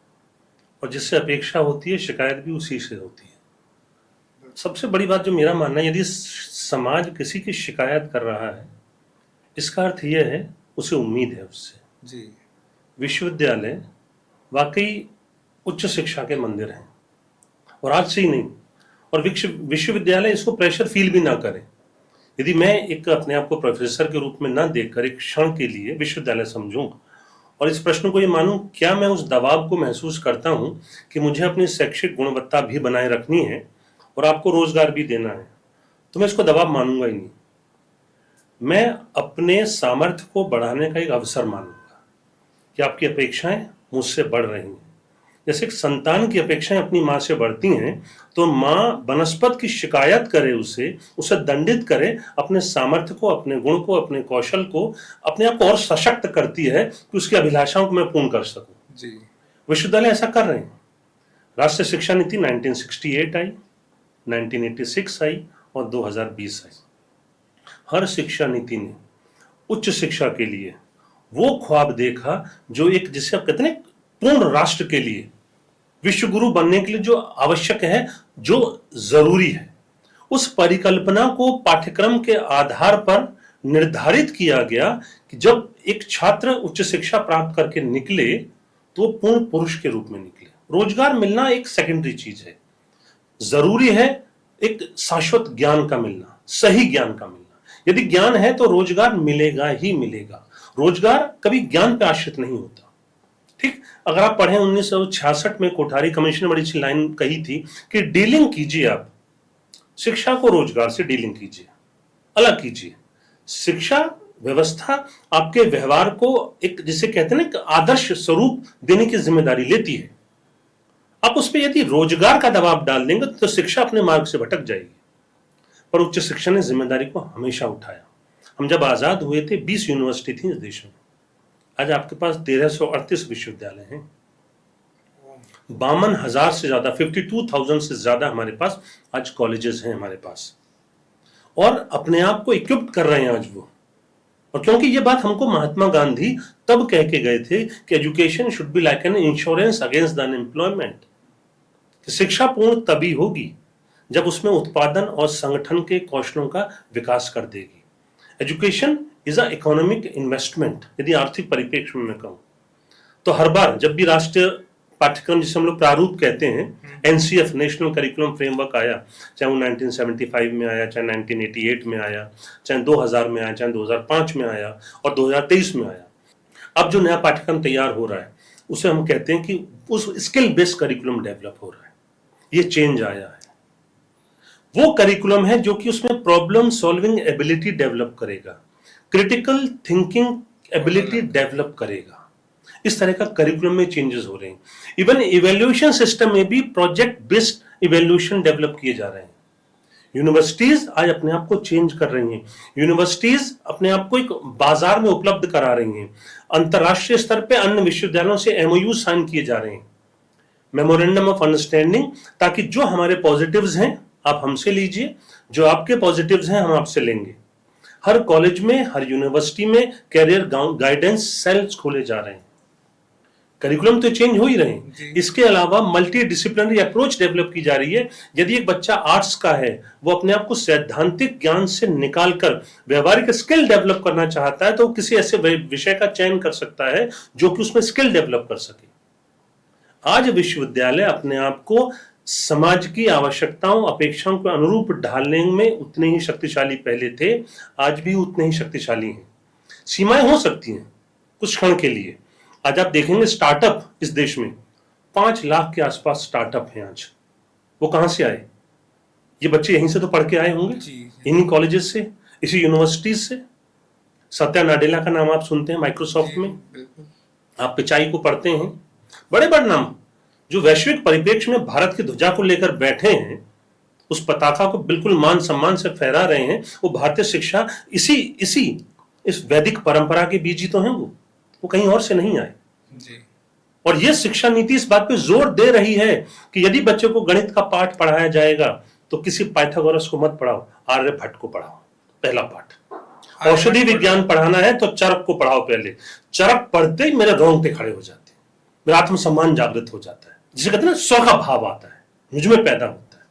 और जिससे अपेक्षा होती है शिकायत भी उसी से होती है। सबसे बड़ी बात जो मेरा मानना है, यदि समाज किसी की शिकायत कर रहा है, इसका अर्थ यह है उसे उम्मीद है उससे। जी। विश्वविद्यालय वाकई उच्च शिक्षा के मंदिर हैं, और आज से ही नहीं, और विश्वविद्यालय इसको प्रेशर फील भी ना करे। यदि मैं एक अपने आप को प्रोफेसर के रूप में ना देखकर एक क्षण के लिए विश्वविद्यालय समझूं और इस प्रश्न को ये मानूं, क्या मैं उस दबाव को महसूस करता हूं कि मुझे अपनी शैक्षिक गुणवत्ता भी बनाए रखनी है और आपको रोजगार भी देना है, तो मैं इसको दबाव मानूंगा ही नहीं। मैं अपने सामर्थ्य को बढ़ाने का एक अवसर मानूंगा कि आपकी अपेक्षाएं मुझसे बढ़ रही हैं। जैसे एक संतान की अपेक्षाएं अपनी माँ से बढ़ती हैं, तो माँ वनस्पत की शिकायत करे, उसे दंडित करे, अपने सामर्थ्य को, अपने गुण को, अपने कौशल को, अपने आप को और सशक्त करती है कि उसकी अभिलाषाओं को मैं पूर्ण कर सकूं। जी। विश्वविद्यालय ऐसा कर रहे हैं। राष्ट्रीय शिक्षा नीति 1968 आई, 1986 आई और 2020 आई। हर शिक्षा नीति ने उच्च शिक्षा के लिए वो ख्वाब देखा जो एक, जिसे आप कहते हैं पूर्ण राष्ट्र के लिए, विश्व गुरु बनने के लिए जो आवश्यक है, जो जरूरी है, उस परिकल्पना को पाठ्यक्रम के आधार पर निर्धारित किया गया कि जब एक छात्र उच्च शिक्षा प्राप्त करके निकले तो पूर्ण पुरुष के रूप में निकले। रोजगार मिलना एक सेकेंडरी चीज है, जरूरी है एक शाश्वत ज्ञान का मिलना, सही ज्ञान का मिलना। यदि ज्ञान है तो रोजगार मिलेगा ही मिलेगा। रोजगार कभी ज्ञान पे आश्रित नहीं होता। ठीक, अगर आप पढ़ें 1966 में कोठारी कमीशन ने बड़ी अच्छी लाइन कही थी कि डीलिंग कीजिए, आप शिक्षा को रोजगार से डीलिंग कीजिए, अलग कीजिए। शिक्षा व्यवस्था आपके व्यवहार को एक, जिसे कहते हैं ना, आदर्श स्वरूप देने की जिम्मेदारी लेती है। आप उस पर यदि रोजगार का दबाव डाल देंगे तो शिक्षा अपने मार्ग से भटक जाएगी। पर उच्च शिक्षा ने जिम्मेदारी को हमेशा उठाया। हम जब आजाद हुए थे 20 यूनिवर्सिटी थी इस देश में, आज आपके पास 1338 विश्वविद्यालय हैं, 52,000 से ज्यादा, 52,000 से ज्यादा हमारे पास आज कॉलेजेस हैं हमारे पास, और अपने आप को इक्विप्ड कर रहे हैं आज वो। और क्योंकि ये बात हमको महात्मा गांधी तब कह के गए थे कि education should be like an insurance against the unemployment, कि शिक्षा पूर्ण तभी होगी जब उसमें उत्पादन और संगठन के कौशलों का विकास कर देगी। Education is a economic investment. यदि आर्थिक परिप्रेक्ष्य में मैं कहूं तो हर बार जब भी राष्ट्रीय पाठ्यक्रम, जिसे हम लोग प्रारूप कहते हैं, एनसीएफ नेशनल करिकुलम फ्रेमवर्क आया, चाहे वो 1975 में आया, चाहे 1988 में आया, चाहे 2000 में आया, चाहे 2005 में आया और 2023 में आया, अब जो नया पाठ्यक्रम तैयार हो रहा है उसे हम कहते हैं कि उस स्किल बेस्ड करिकुलम डेवलप हो रहा है, ये चेंज आया है। वो करिकुलम है जो कि उसमें प्रॉब्लम सॉल्विंग एबिलिटी डेवलप करेगा, क्रिटिकल थिंकिंग एबिलिटी डेवलप करेगा। इस तरह का करिकुलम में चेंजेस हो रहे हैं। इवन इवैल्यूएशन सिस्टम में भी प्रोजेक्ट बेस्ड इवैल्यूएशन डेवलप किए जा रहे हैं। यूनिवर्सिटीज आज अपने आप को चेंज कर रही हैं। यूनिवर्सिटीज अपने आप को एक बाजार में उपलब्ध करा रही हैं। अंतरराष्ट्रीय स्तर पे अन्य विश्वविद्यालयों से एमओयू साइन किए जा रहे हैं, मेमोरेंडम ऑफ अंडरस्टैंडिंग, ताकि जो हमारे पॉजिटिव्स हैं आप हमसे लीजिए, जो आपके पॉजिटिव्स हैं हम आपसे लेंगे। हर कॉलेज में, हर यूनिवर्सिटी में कैरियर गाइडेंस सेल्स खोले जा रहे हैं। करिकुलम तो चेंज हो ही रहे हैं। इसके अलावा मल्टी डिसिप्लिनरी अप्रोच डेवलप की जा रही है। यदि एक बच्चा आर्ट्स का है, वो अपने आप को सैद्धांतिक ज्ञान से निकालकर व्यवहारिक स्किल डेवलप करना चाहता है, तो किसी ऐसे विषय का चयन कर सकता है जो कि उसमें स्किल डेवलप कर सके। आज विश्वविद्यालय अपने आप को समाज की आवश्यकताओं, अपेक्षाओं के अनुरूप ढालने में उतने ही शक्तिशाली पहले थे, आज भी उतने ही शक्तिशाली हैं। सीमाएं हो सकती हैं कुछ क्षण के लिए। आज आप देखेंगे स्टार्टअप इस देश में 5 लाख के आसपास स्टार्टअप हैं आज। वो कहां से आए? ये बच्चे यहीं से तो पढ़ के आए होंगे, इन्हीं कॉलेजेस से, इसी यूनिवर्सिटीज से। सत्या नाडेला का नाम आप सुनते हैं माइक्रोसॉफ्ट में, आप पिचाई को पढ़ते हैं, बड़े बड़े नाम जो वैश्विक परिप्रेक्ष्य में भारत की ध्वजा को लेकर बैठे हैं, उस पताका को बिल्कुल मान सम्मान से फहरा रहे हैं। वो भारतीय शिक्षा इस वैदिक परंपरा के बीज ही तो हैं। वो कहीं और से नहीं आए जी। और ये शिक्षा नीति इस बात पे जोर दे रही है कि यदि बच्चे को गणित का पाठ पढ़ाया जाएगा तो किसी पाइथागोरस को मत पढ़ाओ, आर्यभट्ट को पढ़ाओ। पहला पाठ। औषधि विज्ञान पढ़ाना है तो चरक को पढ़ाओ पहले। चरक पढ़ते ही मेरे रोंगटे खड़े हो जाते हैं, मेरा आत्मसम्मान जागृत हो जाता है। जिसे कहते हैं ना, स्व का भाव आता है, मुझ में पैदा होता है।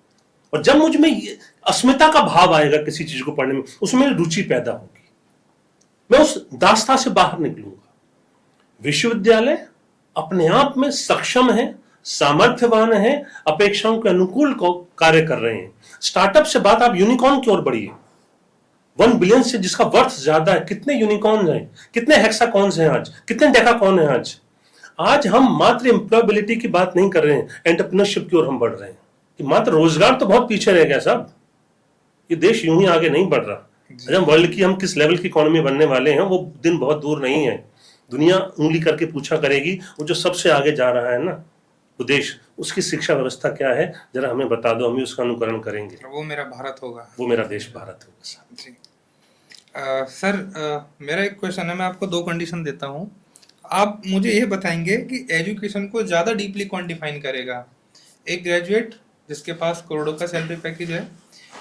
और जब मुझ में अस्मिता का भाव आएगा किसी चीज को पढ़ने में, उसमें रुचि पैदा होगी, मैं उस दास्ता से बाहर निकलूंगा। विश्वविद्यालय अपने आप में सक्षम है, सामर्थ्यवान है, अपेक्षाओं के अनुकूल कार्य कर रहे हैं। स्टार्टअप से बात आप यूनिकॉर्न की ओर बढ़िए। 1 बिलियन से जिसका वर्थ ज्यादा है, कितने यूनिकॉर्न हैं, कितने हेक्साकॉर्न्स हैं आज, कितने डेकाकॉर्न हैं आज। आज हम मात्र एम्प्लॉयबिलिटी की बात नहीं कर रहे हैं, एंटरप्रेन्योरशिप की ओर हम बढ़ रहे हैं। कि मात्र रोजगार तो बहुत पीछे रह गया साहब, ये देश यूं ही आगे नहीं बढ़ रहा। वर्ल्ड की हम किस लेवल की इकोनॉमी बनने वाले हैं वो दिन बहुत दूर नहीं है। दुनिया उंगली करके पूछा करेगी, वो जो सबसे आगे जा रहा है ना वो देश, उसकी शिक्षा व्यवस्था क्या है जरा हमें बता दो, हम भी उसका अनुकरण करेंगे। वो मेरा भारत होगा, वो मेरा देश भारत होगा जी। सर मेरा एक क्वेश्चन है, मैं आपको 2 कंडीशन देता हूँ। आप मुझे ये बताएंगे कि एजुकेशन को ज़्यादा डीपली कौन डिफाइन करेगा, एक ग्रेजुएट जिसके पास करोड़ों का सैलरी पैकेज है,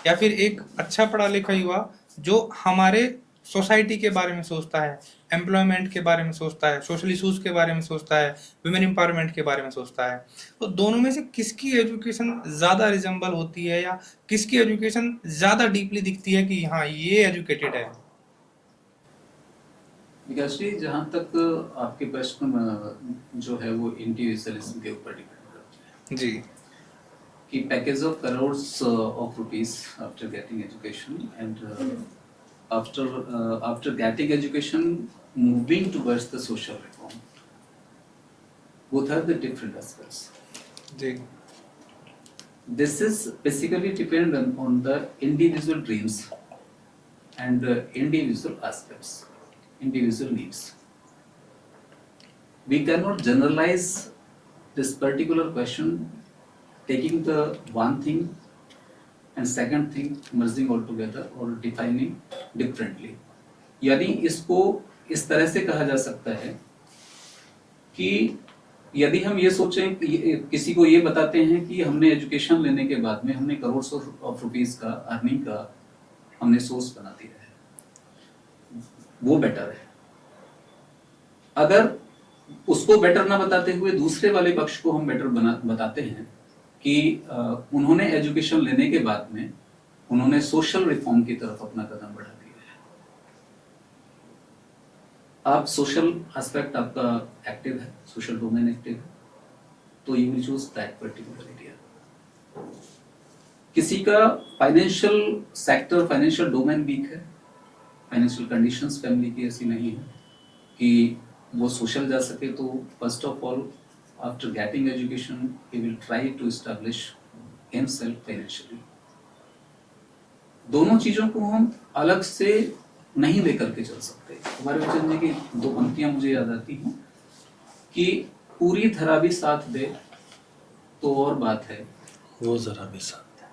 या फिर एक अच्छा पढ़ा लिखा युवा जो हमारे सोसाइटी के बारे में सोचता है, एम्प्लॉयमेंट के बारे में सोचता है, सोशल इशूज़ के बारे में सोचता है, वुमेन एम्पावरमेंट के बारे में सोचता है। तो दोनों में से किसकी एजुकेशन ज़्यादा रिजेंबल होती है, या किसकी एजुकेशन ज़्यादा डीपली दिखती है कि हाँ ये एजुकेटेड है? विकास जी, जहाँ तक आपके प्रश्न जो है वो इंडिविजुअलिज्म के ऊपर डिपेंड करते हैं जी, कि package of crores of rupees after getting education and after getting education moving towards the social reform, both are the different aspects. This is basically dependent on the individual dreams and individual aspects, individual needs. We cannot generalize this particular question taking the one thing and second thing merging all together or defining differently. यानी इसको इस तरह से कहा जा सकता है कि यदि हम ये सोचें, किसी को ये बताते हैं कि हमने एजुकेशन लेने के बाद में हमने करोड़ ऑफ रुपीस का अर्निंग का हमने सोर्स बना दिया है, वो बेटर है। अगर उसको बेटर ना बताते हुए दूसरे वाले पक्ष को हम बेटर बताते हैं कि उन्होंने एजुकेशन लेने के बाद में उन्होंने सोशल रिफॉर्म की तरफ अपना कदम बढ़ा दिया है, आप सोशल एस्पेक्ट आपका एक्टिव है, सोशल डोमेन एक्टिव है, तो you will choose that particular area. किसी का financial sector, financial domain weak है, फाइनेंशियल कंडीशंस फैमिली की ऐसी नहीं है कि वो सोशल जा सके तो first of all after getting education he will try to establish himself financially. दोनों चीजों को हम अलग से नहीं लेकर के चल सकते। कुमार विचन जी की दो पंक्तियां मुझे याद आती हैं कि पूरी धरा भी साथ दे तो और बात है, वो जरा भी साथ है,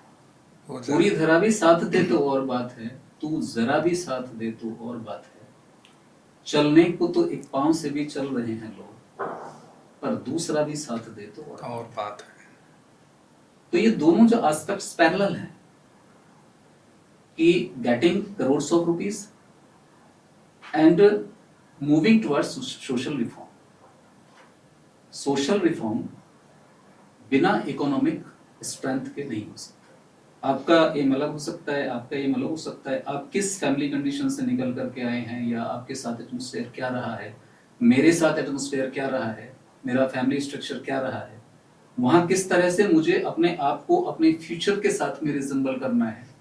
पूरी धरा भी साथ दे तो और बात है, तू जरा भी साथ दे तो और बात है। चलने को तो एक पांव से भी चल रहे हैं लोग, पर दूसरा भी साथ दे तो और बात है। तो ये दोनों जो एस्पेक्ट्स पैरेलल हैं कि getting crores of rupees and moving towards social reform. Social reform बिना इकोनॉमिक स्ट्रेंथ के नहीं हो सकता। आपका एम अलग हो सकता है, आपका एम अलग हो सकता है, आप किस फैमिली कंडीशन से निकल करके आए हैं या आपके साथ एटमॉस्फेयर क्या रहा है, मेरे साथ एटमॉस्फेयर क्या रहा है, मेरा फैमिली स्ट्रक्चर क्या रहा है, वहां किस तरह से मुझे अपने आप को अपने फ्यूचर के साथ में रिजेंबल करना है।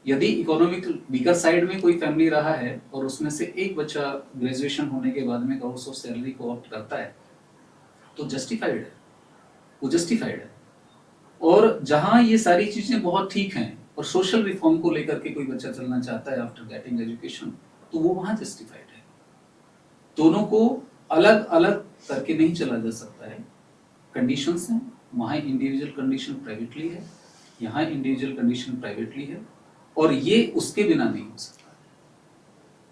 यदि इकोनॉमिक वीकर साइड में कोई फैमिली रहा है और उसमें से एक बच्चा ग्रेजुएशन होने के बाद में करोड्स ऑफ सैलरी को ऑप्ट करता है तो जस्टिफाइड है, वो जस्टिफाइड है। और जहां ये सारी चीजें बहुत ठीक हैं और सोशल रिफॉर्म को लेकर के कोई बच्चा चलना चाहता है आफ्टर गेटिंग एजुकेशन, तो वो वहां जस्टिफाइड है। दोनों को अलग अलग करके नहीं चला जा सकता है। कंडीशंस हैं, वहां इंडिविजुअल कंडीशन प्राइवेटली है, यहाँ इंडिविजुअल कंडीशन प्राइवेटली है, और ये उसके बिना नहीं हो सकता।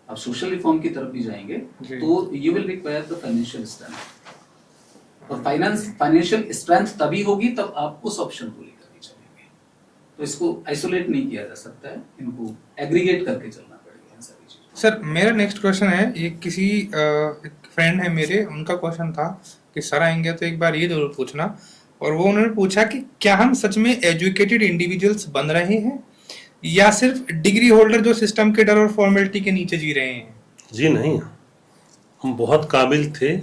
अब सोशल रिफॉर्म की तरफ भी जाएंगे तो you will require the financial strength, और फाइनेंशियल स्ट्रेंथ तभी होगी तब आप उस ऑप्शन को लेकर के चलेंगे। तो इसको आइसोलेट नहीं किया जा सकता है, इनको एग्रीगेट करके चलना पड़ेगा इन सारी चीजों। सर मेरा नेक्स्ट क्वेश्चन है, ये किसी एक फ्रेंड है मेरे, उनका क्वेश्चन था कि सर आएंगे तो एक बार ये जरूर पूछना, और वो उन्होंने पूछा कि क्या हम सच में एजुकेटेड इंडिविजुअल्स बन रहे हैं या सिर्फ डिग्री होल्डर जो सिस्टम के डर और फॉर्मेलिटी के नीचे जी रहे हैं? जी नहीं, हम बहुत काबिल थे,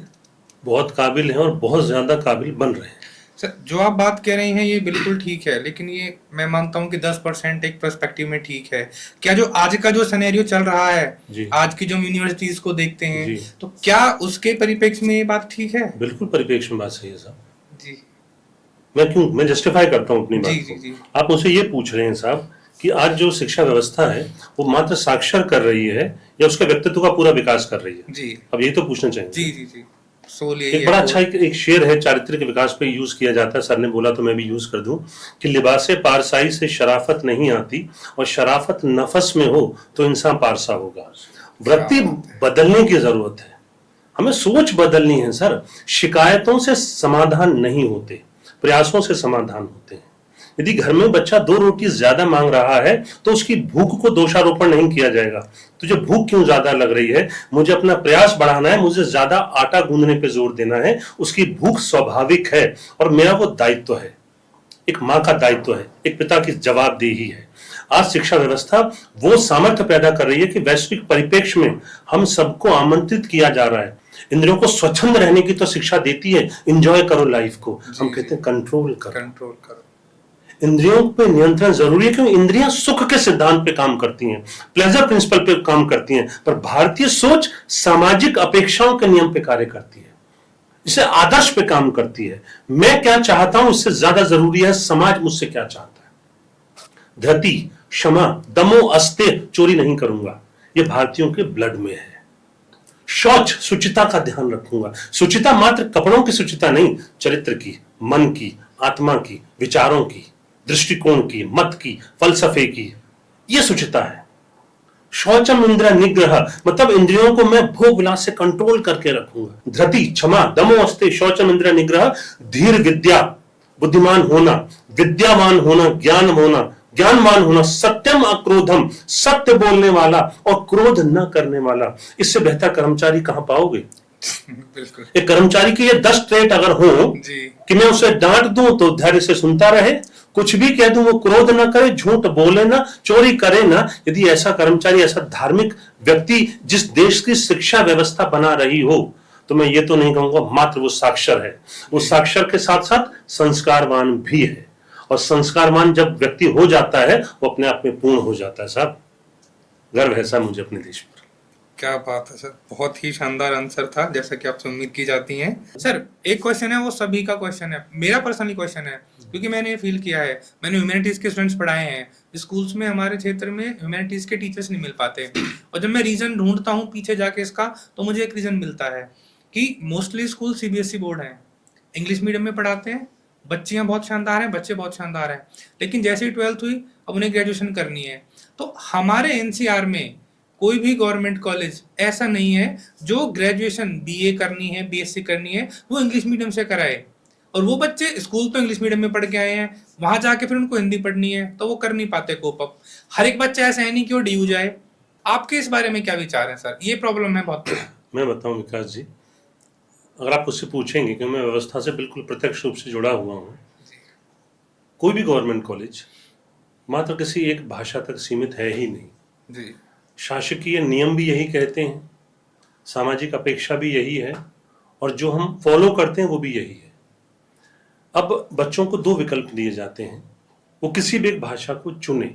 बहुत काबिल हैं और बहुत ज्यादा काबिल बन रहे हैं। सर जो आप बात कह रहे हैं ये बिल्कुल ठीक है, लेकिन ये मैं मानता हूँ कि 10% एक पर्सपेक्टिव में ठीक है। क्या जो आज का जो सिनेरियो चल रहा है, आज की जो यूनिवर्सिटीज को देखते हैं, तो क्या उसके परिप्रेक्ष्य में ये बात ठीक है? बिल्कुल परिप्रेक्ष्य में बात सही है साहब जी। मैं जस्टिफाई करता हूँ अपनी बात को। आप मुझसे ये पूछ रहे हैं साहब कि आज जो शिक्षा व्यवस्था है वो मात्र साक्षर कर रही है या उसके व्यक्तित्व का पूरा विकास कर रही है? जी। अब यही तो पूछना चाहेंगे। जी जी जी। एक बड़ा अच्छा एक शेर है, चारित्रिक विकास पे यूज किया जाता है, सर ने बोला तो मैं भी यूज कर दूं कि लिबासे पारसाई से शराफत नहीं आती और शराफत नफस में हो तो इंसान पारसा होगा। वृत्ति बदलने की जरूरत है, हमें सोच बदलनी है सर। शिकायतों से समाधान नहीं होते, प्रयासों से समाधान होते हैं। यदि घर में बच्चा 2 रोटी ज्यादा मांग रहा है तो उसकी भूख को दोषारोपण नहीं किया जाएगा। तुझे भूख क्यों ज्यादा लग रही है, मुझे अपना प्रयास बढ़ाना है, मुझे ज्यादा आटा गूंदने पे जोर देना है, उसकी भूख स्वाभाविक है और मेरा वो दायित्व है, एक माँ का दायित्व है, एक पिता की जवाबदेही है। आज शिक्षा व्यवस्था वो सामर्थ्य पैदा कर रही है कि वैश्विक परिप्रेक्ष्य में हम सबको आमंत्रित किया जा रहा है। इंद्रियों को स्वच्छंद रहने की तो शिक्षा देती है, एंजॉय करो लाइफ को। हम कहते हैं कंट्रोल करो। इंद्रियों पे नियंत्रण जरूरी है, क्योंकि इंद्रियां सुख के सिद्धांत पे काम करती हैं, प्लेजर प्रिंसिपल पे काम करती हैं, पर भारतीय सोच सामाजिक अपेक्षाओं के नियम पे कार्य करती है, इसे आदर्श पे काम करती है। मैं क्या चाहता हूं इससे ज्यादा जरूरी है समाज मुझसे क्या चाहता है। धृति, क्षमा, दमो अस्ते, चोरी नहीं करूंगा, ये भारतीयों के ब्लड में है। शौच, शुचिता का ध्यान रखूंगा। शुचिता मात्र कपड़ों की शुचिता नहीं, चरित्र की, मन की, आत्मा की, विचारों की, दृष्टिकोण की, मत की, फलसफे की, यह शुचिता है। शौचम इंद्र निग्रह, मतलब इंद्रियों को मैं भोग विलास से कंट्रोल करके रखूंगा। धृति, क्षमा, दमो अस्ते, शौचम इंद्र निग्रह, धीर विद्या, बुद्धिमान होना, विद्यावान होना, ज्ञानवान होना, सत्यम अक्रोधम, सत्य बोलने वाला और क्रोध न करने वाला। इससे बेहतर कर्मचारी कहां पाओगे? एक कर्मचारी के ये 10 ट्रेट अगर हो कि मैं उसे डांट दूं तो धैर्य से सुनता रहे, कुछ भी कह दूं वो क्रोध ना करे, झूठ बोले ना, चोरी करे ना, यदि ऐसा कर्मचारी, ऐसा धार्मिक व्यक्ति जिस देश की शिक्षा व्यवस्था बना रही हो, तो मैं ये तो नहीं कहूंगा मात्र वो साक्षर है, वो साक्षर के साथ साथ संस्कारवान भी है। और संस्कारवान जब व्यक्ति हो जाता है वो अपने आप में पूर्ण हो जाता है। साहब गर्व है साहब मुझे अपने देश पर। क्या बात है सर, बहुत ही शानदार आंसर था, जैसा कि आपसे उम्मीद की जाती है। सर एक क्वेश्चन है, वो सभी का क्वेश्चन है, मेरा पर्सनली क्वेश्चन है, क्योंकि मैंने ये फील किया है, मैंने ह्यूमैनिटीज के स्टूडेंट्स पढ़ाए हैं, स्कूल्स में हमारे क्षेत्र में ह्यूमैनिटीज के टीचर्स नहीं मिल पाते, और जब मैं रीजन ढूंढता हूँ पीछे जाके इसका, तो मुझे एक रीजन मिलता है कि मोस्टली स्कूल सीबीएसई बोर्ड हैं, इंग्लिश मीडियम में पढ़ाते हैं, बच्चियां बहुत शानदार हैं, बच्चे बहुत शानदार हैं, लेकिन जैसे ही 12th हुई अब उन्हें ग्रेजुएशन करनी है, तो हमारे एनसीआर में कोई भी गवर्नमेंट कॉलेज ऐसा नहीं है जो ग्रेजुएशन बीए करनी है, बीएससी करनी है, वो इंग्लिश मीडियम से कराए। और वो बच्चे स्कूल तो इंग्लिश मीडियम में पढ़ के आए हैं, वहां जाके फिर उनको हिंदी पढ़नी है, तो वो कर नहीं पाते कोप अप। हर एक बच्चा ऐसा है नहीं कि वो डीयू जाए। आपके इस बारे में क्या विचार है सर? ये प्रॉब्लम है बहुत। मैं बताऊं विकास जी, अगर आप उससे पूछेंगे कि मैं व्यवस्था से बिल्कुल प्रत्यक्ष रूप से जुड़ा हुआ हूँ, कोई भी गवर्नमेंट कॉलेज मात्र किसी एक भाषा तक सीमित है ही नहीं जी। शासकीय नियम भी यही कहते हैं, सामाजिक अपेक्षा भी यही है, और जो हम फॉलो करते हैं वो भी यही है। अब बच्चों को दो विकल्प दिए जाते हैं, वो किसी भी एक भाषा को चुने।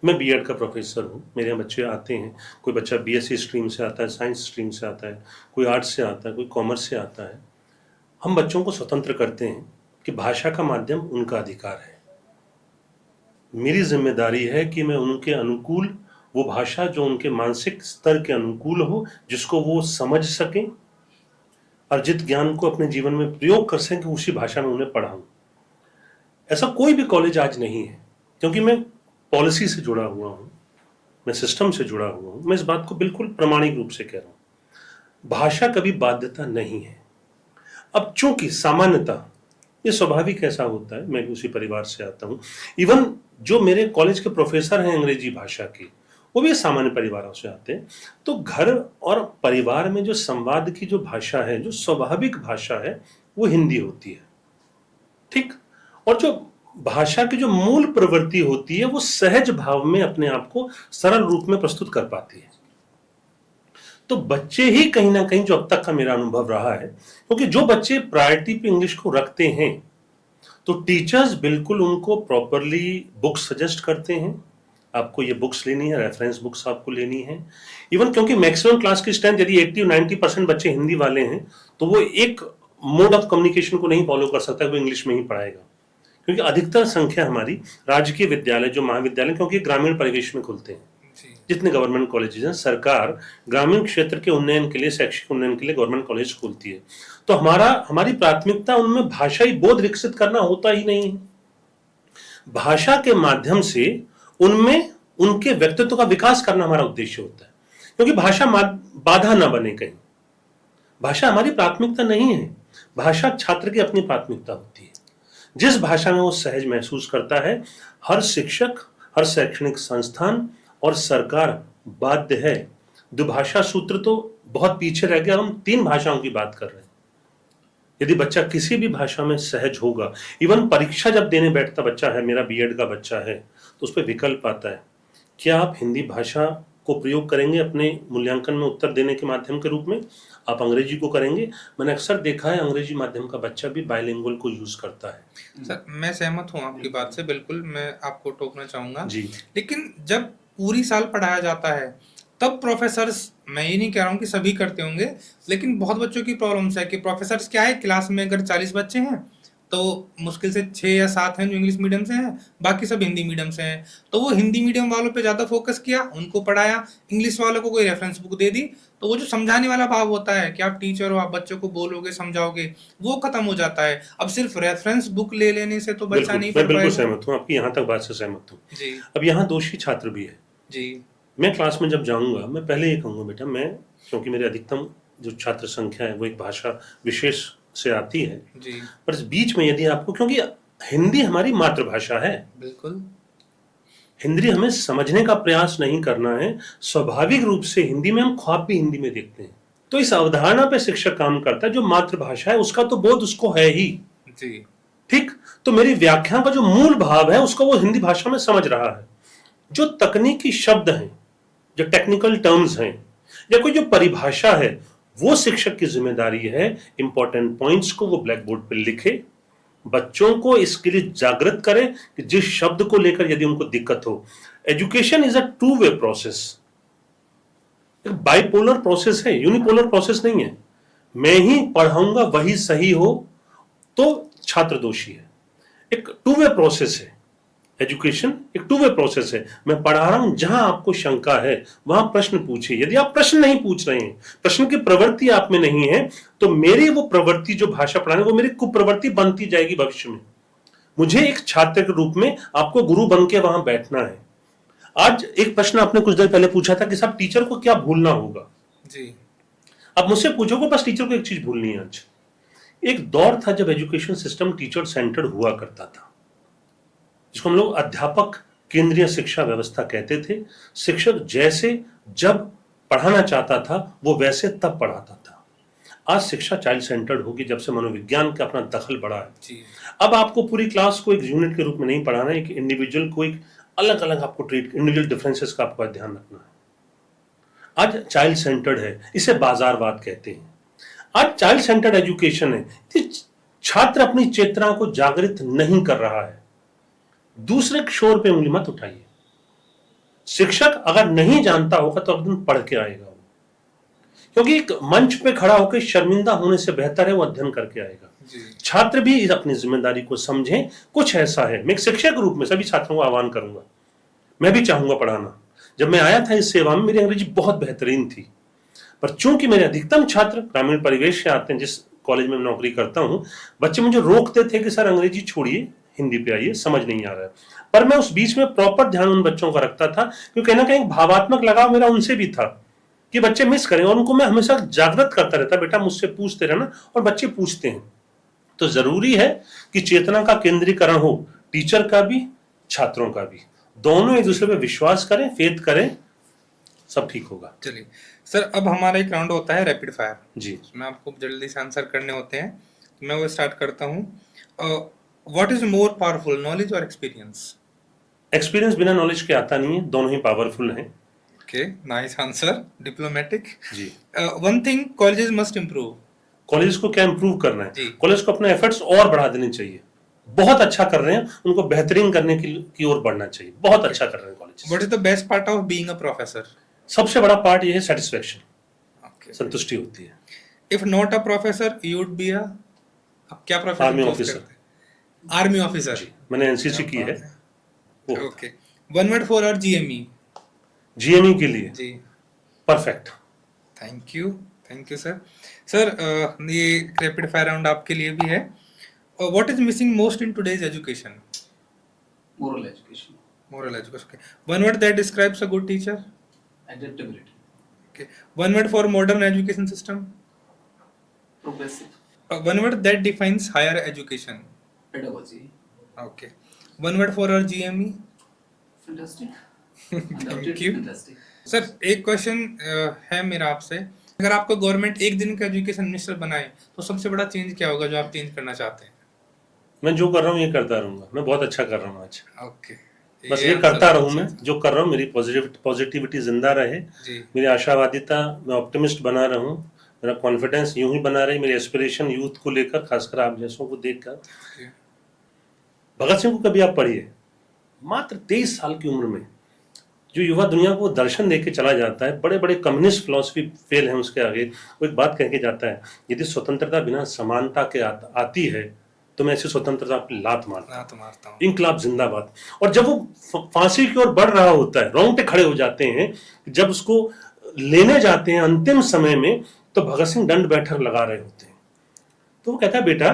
मैं बीएड का प्रोफेसर हूँ, मेरे यहाँ बच्चे आते हैं, कोई बच्चा बीएससी स्ट्रीम से आता है, साइंस स्ट्रीम से आता है, कोई आर्ट्स से आता है, कोई कॉमर्स से आता है। हम बच्चों को स्वतंत्र करते हैं कि भाषा का माध्यम उनका अधिकार है। मेरी जिम्मेदारी है कि मैं उनके अनुकूल वो भाषा जो उनके मानसिक स्तर के अनुकूल हो, जिसको वो समझ सकें, अर्जित ज्ञान को अपने जीवन में प्रयोग कर सकें, उसी भाषा में उन्हें पढ़ाऊं। ऐसा कोई भी कॉलेज आज नहीं है, क्योंकि मैं पॉलिसी से जुड़ा हुआ हूं, मैं सिस्टम से जुड़ा हुआ हूं, मैं इस बात को बिल्कुल प्रामाणिक रूप से कह रहा हूं, भाषा कभी बाध्यता नहीं है। अब चूंकि सामान्यतः ये स्वाभाविक ऐसा होता है, मैं भी उसी परिवार से आता हूं, इवन जो मेरे कॉलेज के प्रोफेसर हैं अंग्रेजी भाषा के, वो भी सामान्य परिवारों से आते हैं। तो घर और परिवार में जो संवाद की जो भाषा है, जो स्वाभाविक भाषा है, वो हिंदी होती है, ठीक। और जो भाषा की जो मूल प्रवृत्ति होती है, वो सहज भाव में अपने आप को सरल रूप में प्रस्तुत कर पाती है। तो बच्चे ही कहीं ना कहीं, जो अब तक का मेरा अनुभव रहा है, क्योंकि जो बच्चे प्रायोरिटी पे इंग्लिश को रखते हैं, तो टीचर्स बिल्कुल उनको प्रॉपरली बुक्स सजेस्ट करते हैं, आपको ये बुक्स लेनी है, रेफरेंस बुक्स आपको लेनी है। इवन क्योंकि मैक्सिमम क्लास की स्ट्रेंथ यदि 80-90% बच्चे हिंदी वाले हैं, तो वो एक मोड ऑफ कम्युनिकेशन को नहीं फॉलो कर सकता, वो इंग्लिश में ही पढ़ाएगा, क्योंकि अधिकतर संख्या हमारी राजकीय विद्यालय, जो महाविद्यालय, क्योंकि ग्रामीण परिवेश में खुलते हैं, जितने गवर्नमेंट कॉलेजेस हैं, सरकार ग्रामीण क्षेत्र के उन्नयन के लिए, शैक्षिक उन्नयन के लिए गवर्नमेंट कॉलेज खोलती है। तो हमारी प्राथमिकता उनमें भाषाई बोध विकसित करना होता ही नहीं है। भाषा के माध्यम से उनमें उनके व्यक्तित्व का विकास करना हमारा उद्देश्य होता है, क्योंकि भाषा बाधा ना बने कहीं। भाषा हमारी प्राथमिकता नहीं है, भाषा छात्र की अपनी प्राथमिकता होती है। जिस भाषा में वो सहज महसूस करता है, हर शिक्षक, हर शैक्षणिक संस्थान और सरकार बाध्य है। द्विभाषा सूत्र तो बहुत पीछे रह गया, हम 3 भाषाओं की बात कर रहे हैं। यदि बच्चा किसी भी भाषा में सहज होगा, इवन परीक्षा जब देने बैठता बच्चा है, मेरा बीएड का बच्चा है, तो उस पर विकल्प आता है, क्या आप हिंदी भाषा को प्रयोग करेंगे अपने मूल्यांकन में उत्तर देने के माध्यम के रूप में, आप अंग्रेजी को करेंगे। मैंने अक्सर देखा है अंग्रेजी माध्यम का बच्चा भी बाइलिंगुअल को यूज करता है। सर मैं सहमत हूँ आपकी बात से, बिल्कुल मैं आपको टोकना चाहूंगा जी। लेकिन जब पूरी साल पढ़ाया जाता है, तब प्रोफेसर्स, मैं ये नहीं कह रहा हूँ कि सभी करते होंगे, लेकिन बहुत बच्चों की प्रॉब्लम्स है कि प्रोफेसर्स क्या है, क्लास में अगर 40 बच्चे हैं तो मुश्किल से 6 या 7 हैं जो इंग्लिश मीडियम से हैं, बाकी सब हिंदी मीडियम से हैं। तो वो हिंदी मीडियम वालों पे ज़्यादा फोकस किया, उनको पढ़ाया, इंग्लिश वालों को कोई रेफरेंस बुक दे दी, तो वो जो समझाने वाला भाव होता है कि आप टीचर हो, आप बच्चों को बोलोगे, समझाओगे, वो खत्म हो जाता है। अब सिर्फ रेफरेंस बुक ले लेने से तो बच्चा नहीं पढ़ मैं बिल्कुल पाएगा। सहमत हूँ, आपकी यहाँ तक बात से सहमत हूँ जी अब यहाँ दोषी छात्र भी है जी मैं क्लास में जब जाऊंगा, मैं पहले ये कहूंगा, बेटा मैं, क्योंकि मेरे अधिकतम जो छात्र संख्या है वो एक भाषा विशेष से आती है, जी पर इस बीच में यदि आपको, क्योंकि हिंदी हमारी मातृभाषा है, बिल्कुल हिंदी हमें समझने का प्रयास नहीं करना है, स्वाभाविक रूप से हिंदी में हम ख्वाब भी हिंदी में देखते हैं। तो इस अवधारणा पे शिक्षक काम करता है, जो मातृभाषा है उसका तो बोध उसको है ही, जी ठीक। तो मेरी व्याख्या का जो मूल भाव है उसको वो हिंदी भाषा में समझ रहा है। जो तकनीकी शब्द हैं, जो टेक्निकल टर्म्स हैं, या कोई जो परिभाषा है, वो शिक्षक की जिम्मेदारी है इंपॉर्टेंट पॉइंट्स को वो ब्लैक बोर्ड पर लिखे, बच्चों को इसके लिए जागृत करे कि जिस शब्द को लेकर यदि उनको दिक्कत हो। Education is a 2 way process. एक बाइपोलर प्रोसेस है, यूनिपोलर प्रोसेस नहीं है। मैं ही पढ़ाऊंगा वही सही हो तो छात्र दोषी है। एक टू वे प्रोसेस है एजुकेशन, एक टू वे प्रोसेस है। मैं पढ़ा रहा हूं, जहां आपको शंका है वहां प्रश्न पूछिए। यदि आप प्रश्न नहीं पूछ रहे हैं, प्रश्न की प्रवृत्ति आप में नहीं है, तो मेरी वो प्रवृत्ति जो भाषा पढ़ाने वो मेरी कुप्रवृत्ति बनती जाएगी भविष्य में। मुझे एक छात्र के रूप में आपको गुरु बन के वहां बैठना है। आज एक प्रश्न आपने कुछ देर पहले पूछा था कि साहब टीचर को क्या भूलना होगा जी। अब मुझसे पूछोगे, बस टीचर को एक चीज भूलनी है। आज एक दौर था जब एजुकेशन सिस्टम टीचर सेंटर्ड हुआ करता था, जिसको हम लोग अध्यापक केंद्रीय शिक्षा व्यवस्था कहते थे। शिक्षक जैसे जब पढ़ाना चाहता था वो वैसे तब पढ़ाता था। आज शिक्षा चाइल्ड सेंटर्ड होगी जब से मनोविज्ञान का अपना दखल बढ़ा है। जी। अब आपको पूरी क्लास को एक यूनिट के रूप में नहीं पढ़ाना है, एक इंडिविजुअल को एक अलग अलग आपको ट्रीट, इंडिविजुअल डिफरेंसेस का आपको ध्यान रखना है। आज चाइल्ड सेंटर्ड है, इसे बाजारवाद कहते हैं। आज चाइल्ड सेंटर्ड एजुकेशन है कि छात्र अपनी चेतना को जागृत नहीं कर रहा है। दूसरे शोर पे उंगली मत उठाइए। शिक्षक अगर नहीं जानता होगा तो अगले दिन पढ़ के आएगा वो, क्योंकि एक मंच पे खड़ा होकर शर्मिंदा होने से बेहतर है वो अध्ययन करके आएगा। छात्र भी अपनी जिम्मेदारी को समझें। कुछ ऐसा है, मैं एक शिक्षक के रूप में सभी छात्रों को आह्वान करूंगा, मैं भी चाहूंगा पढ़ाना। जब मैं आया था इस सेवा में मेरी अंग्रेजी बहुत बेहतरीन थी, पर चूंकि मेरे अधिकतम छात्र ग्रामीण परिवेश से आते हैं, जिस कॉलेज में मैं नौकरी करता हूं, बच्चे मुझे रोकते थे कि सर अंग्रेजी छोड़िए, हिंदी पे आइए, समझ नहीं आ रहा है। पर मैं उस बीच में प्रॉपर ध्यान उन बच्चों का रखता था, क्योंकि कहीं ना कहीं भावात्मक लगाव मेरा उनसे भी था कि बच्चे मिस करें, और उनको मैं हमेशा जागृत करता रहता, बेटा मुझसे पूछते रहना, और बच्चे पूछते हैं। तो जरूरी है कि चेतना का केंद्रीकरण हो, टीचर का भी छात्रों का भी, दोनों एक दूसरे पे विश्वास करें, फेथ करें, सब ठीक होगा। चलिए सर, अब हमारा एक राउंड होता है रैपिड फायर जी। उसमें आपको जल्दी से आंसर करने होते हैं, तो मैं वो स्टार्ट करता हूँ। What is more powerful, knowledge और एक्सपीरियंस? एक्सपीरियंस बिना नॉलेज के आता नहीं है, दोनों ही पावरफुल हैं। Okay, nice answer, diplomatic. जी। One thing colleges must improve? College को क्या इंप्रूव करना जी। है? कॉलेज को अपने एफर्ट्स और बढ़ा देने चाहिए। बहुत अच्छा कर रहे हैं, उनको बेहतरीन करने की ओर बढ़ना चाहिए। बहुत अच्छा कर रहे हैं college. What is the best part of being a professor? सबसे बड़ा पार्ट ये है सेटिस्फेक्शन, ओके। संतुष्टि होती है। If not a professor you would be a, आप क्या profession? Army officer. Army officer. जी, मैंने एनसीसी की है। Okay, one word for our GME? GME के लिए जी, perfect. Thank you sir. Sir, ये रैपिड फायर राउंड आपके लिए भी है। What is missing most in today's education? Moral education, moral education. Okay, one word that describes a good teacher? adaptability, okay, one word for modern education system? progressive, one word that defines higher education? pedagogy, okay, one word for our GME? fantastic, thank undoubtedly you fantastic. Sir. एक question है मेरा आपसे, अगर आपको government एक दिन का education minister बनाए तो सबसे बड़ा चेंज क्या होगा जो आप चेंज करना चाहते हैं? मैं जो कर रहा हूँ ये करता रहूंगा। मैं बहुत अच्छा कर रहा हूँ आज, ओके, बस ये करता रहूं। मैं जो कर रहा हूँ, मेरी पॉजिटिविटी जिंदा रहे, जी। मेरी आशावादिता, मैं ऑप्टिमिस्ट बना रहूं, मेरा कॉन्फिडेंस यूं ही बना रहे, मेरी एस्पिरेशन यूथ को लेकर, खासकर आप जैसों को देखकर। भगत सिंह को कभी आप पढ़िए, मात्र 23 साल की उम्र में जो युवा दुनिया को दर्शन देके चला जाता है, बड़े बड़े कम्युनिस्ट फिलॉसफी फेल है उसके आगे। वो एक बात कह के जाता है, यदि स्वतंत्रता बिना समानता के आती है तो मैं ऐसी स्वतंत्रता पर लात मारता हूँ। इनकलाब जिंदाबाद। और जब वो फांसी की ओर बढ़ रहा होता है, रोंगटे खड़े हो जाते हैं, जब उसको लेने जाते हैं अंतिम समय में, तो भगत सिंह दंड बैठक लगा रहे होते हैं। तो वो कहता है, बेटा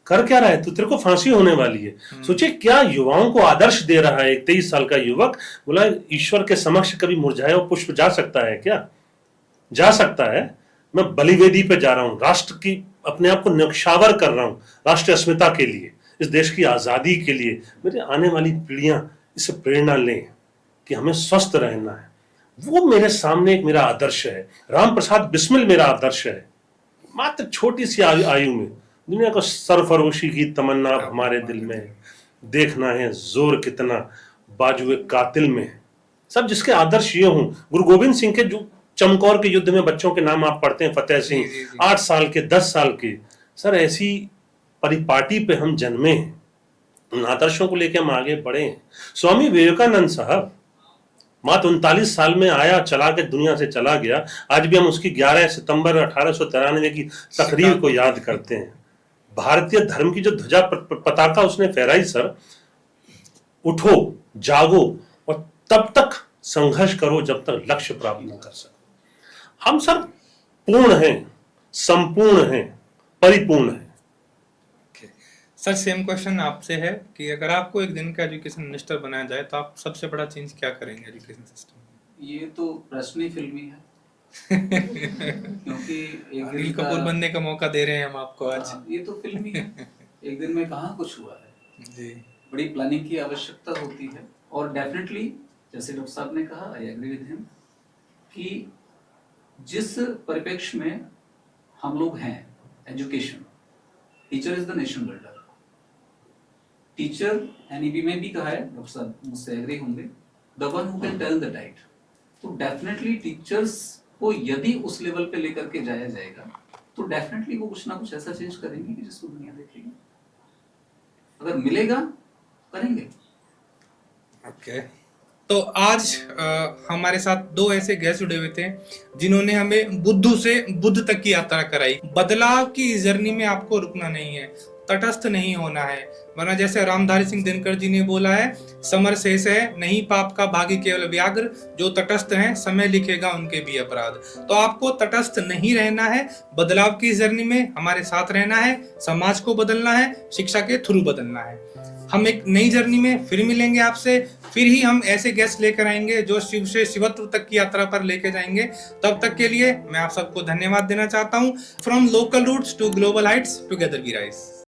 कर क्या रहा है तू, तेरे को फांसी होने वाली है। सोचिए क्या युवाओं को आदर्श दे रहा है एक 23 साल का युवक। बोला ईश्वर के समक्ष कभी मुरझाया हुआ पुष्प जा सकता है क्या? जा सकता है। मैं बलिवेदी पे जा रहा हूं, राष्ट्र की अपने आप को न्यौछावर कर रहा हूं, राष्ट्रीय अस्मिता के लिए, इस देश की आजादी के लिए। मेरे आने वाली पीढ़ियां इससे प्रेरणा लें कि हमें स्वस्थ रहना है। वो मेरे सामने एक मेरा आदर्श है। राम प्रसाद बिस्मिल मेरा आदर्श है। मात्र छोटी सी आयु में दुनिया को सरफरोशी की तमन्ना हमारे दिल में है। देखना है जोर कितना बाजुए कातिल में है। सब जिसके आदर्श ये हूं, गुरु गोविंद सिंह के जो चमकौर के युद्ध में बच्चों के नाम आप पढ़ते हैं, फतेह सिंह, 8 साल के, 10 साल के, सर ऐसी परिपाटी पे हम जन्मे हैं, उन आदर्शों को लेकर हम आगे बढ़े हैं। स्वामी विवेकानंद साहब मात्र 39 साल में आया, चला के दुनिया से चला गया। आज भी हम उसकी 11 सितंबर 1893 की तकरीर को याद करते हैं। भारतीय धर्म की जो ध्वजा पताका उसने फहराई सर, उठो, जागो और तब तक संघर्ष करो जब तक लक्ष्य प्राप्त न कर सको। हम सब पूर्ण हैं, संपूर्ण हैं, परिपूर्ण हैं। सर सेम क्वेश्चन आपसे है कि अगर आपको एक दिन का एजुकेशन मिनिस्टर बनाया जाए तो आप सबसे बड़ा चेंज क्या करेंगे एजुकेशन सिस्टम में? ये तो प्रश्न ही फिल्मी है क्योंकि एक अनिल दिन कपूर का बनने का मौका दे रहे हैं हम आपको आज। ये तो फिल्मी है। एक दिन में कहाँ कुछ हुआ है, जी बड़ी प्लानिंग की आवश्यकता होती है। और डेफिनेटली जैसे डॉक्टर साहब ने कहा, आई एग्री विद हिम कि जिस परिप्रेक्ष्य में हम लोग हैं, education, teacher is the nation builder. Teacher NEP में भी कहा है, डॉक्टर साहब मुझसे एग्री होंगे, the one who can tell the tide. तो डेफिनेटली टीचर्स को यदि उस लेवल पे लेकर के जाया जाएगा तो डेफिनेटली वो कुछ ना कुछ ऐसा चेंज करेंगे कि जिसको दुनिया देखेगी। अगर मिलेगा करेंगे। ओके तो आज हमारे साथ दो ऐसे गेस्ट जुड़े हुए थे जिन्होंने हमें बुद्धू से बुद्ध तक की यात्रा कराई। बदलाव की इस जर्नी में आपको रुकना नहीं है, तटस्थ नहीं होना है, वरना जैसे रामधारी सिंह दिनकर जी ने बोला है, समर शेष है नहीं पाप का भागी केवल व्याघ्र, जो तटस्थ हैं समय लिखेगा उनके भी अपराध। तो आपको तटस्थ नहीं रहना है, बदलाव की जर्नी में हमारे साथ रहना है, समाज को बदलना है, शिक्षा के थ्रू बदलना है। हम एक नई जर्नी में फिर मिलेंगे आपसे, फिर ही हम ऐसे गेस्ट लेकर आएंगे जो शिव से शिवत्व तक की यात्रा पर लेके जाएंगे। तब तक के लिए मैं आप सबको धन्यवाद देना चाहता हूँ। From local roots to global heights, together we rise.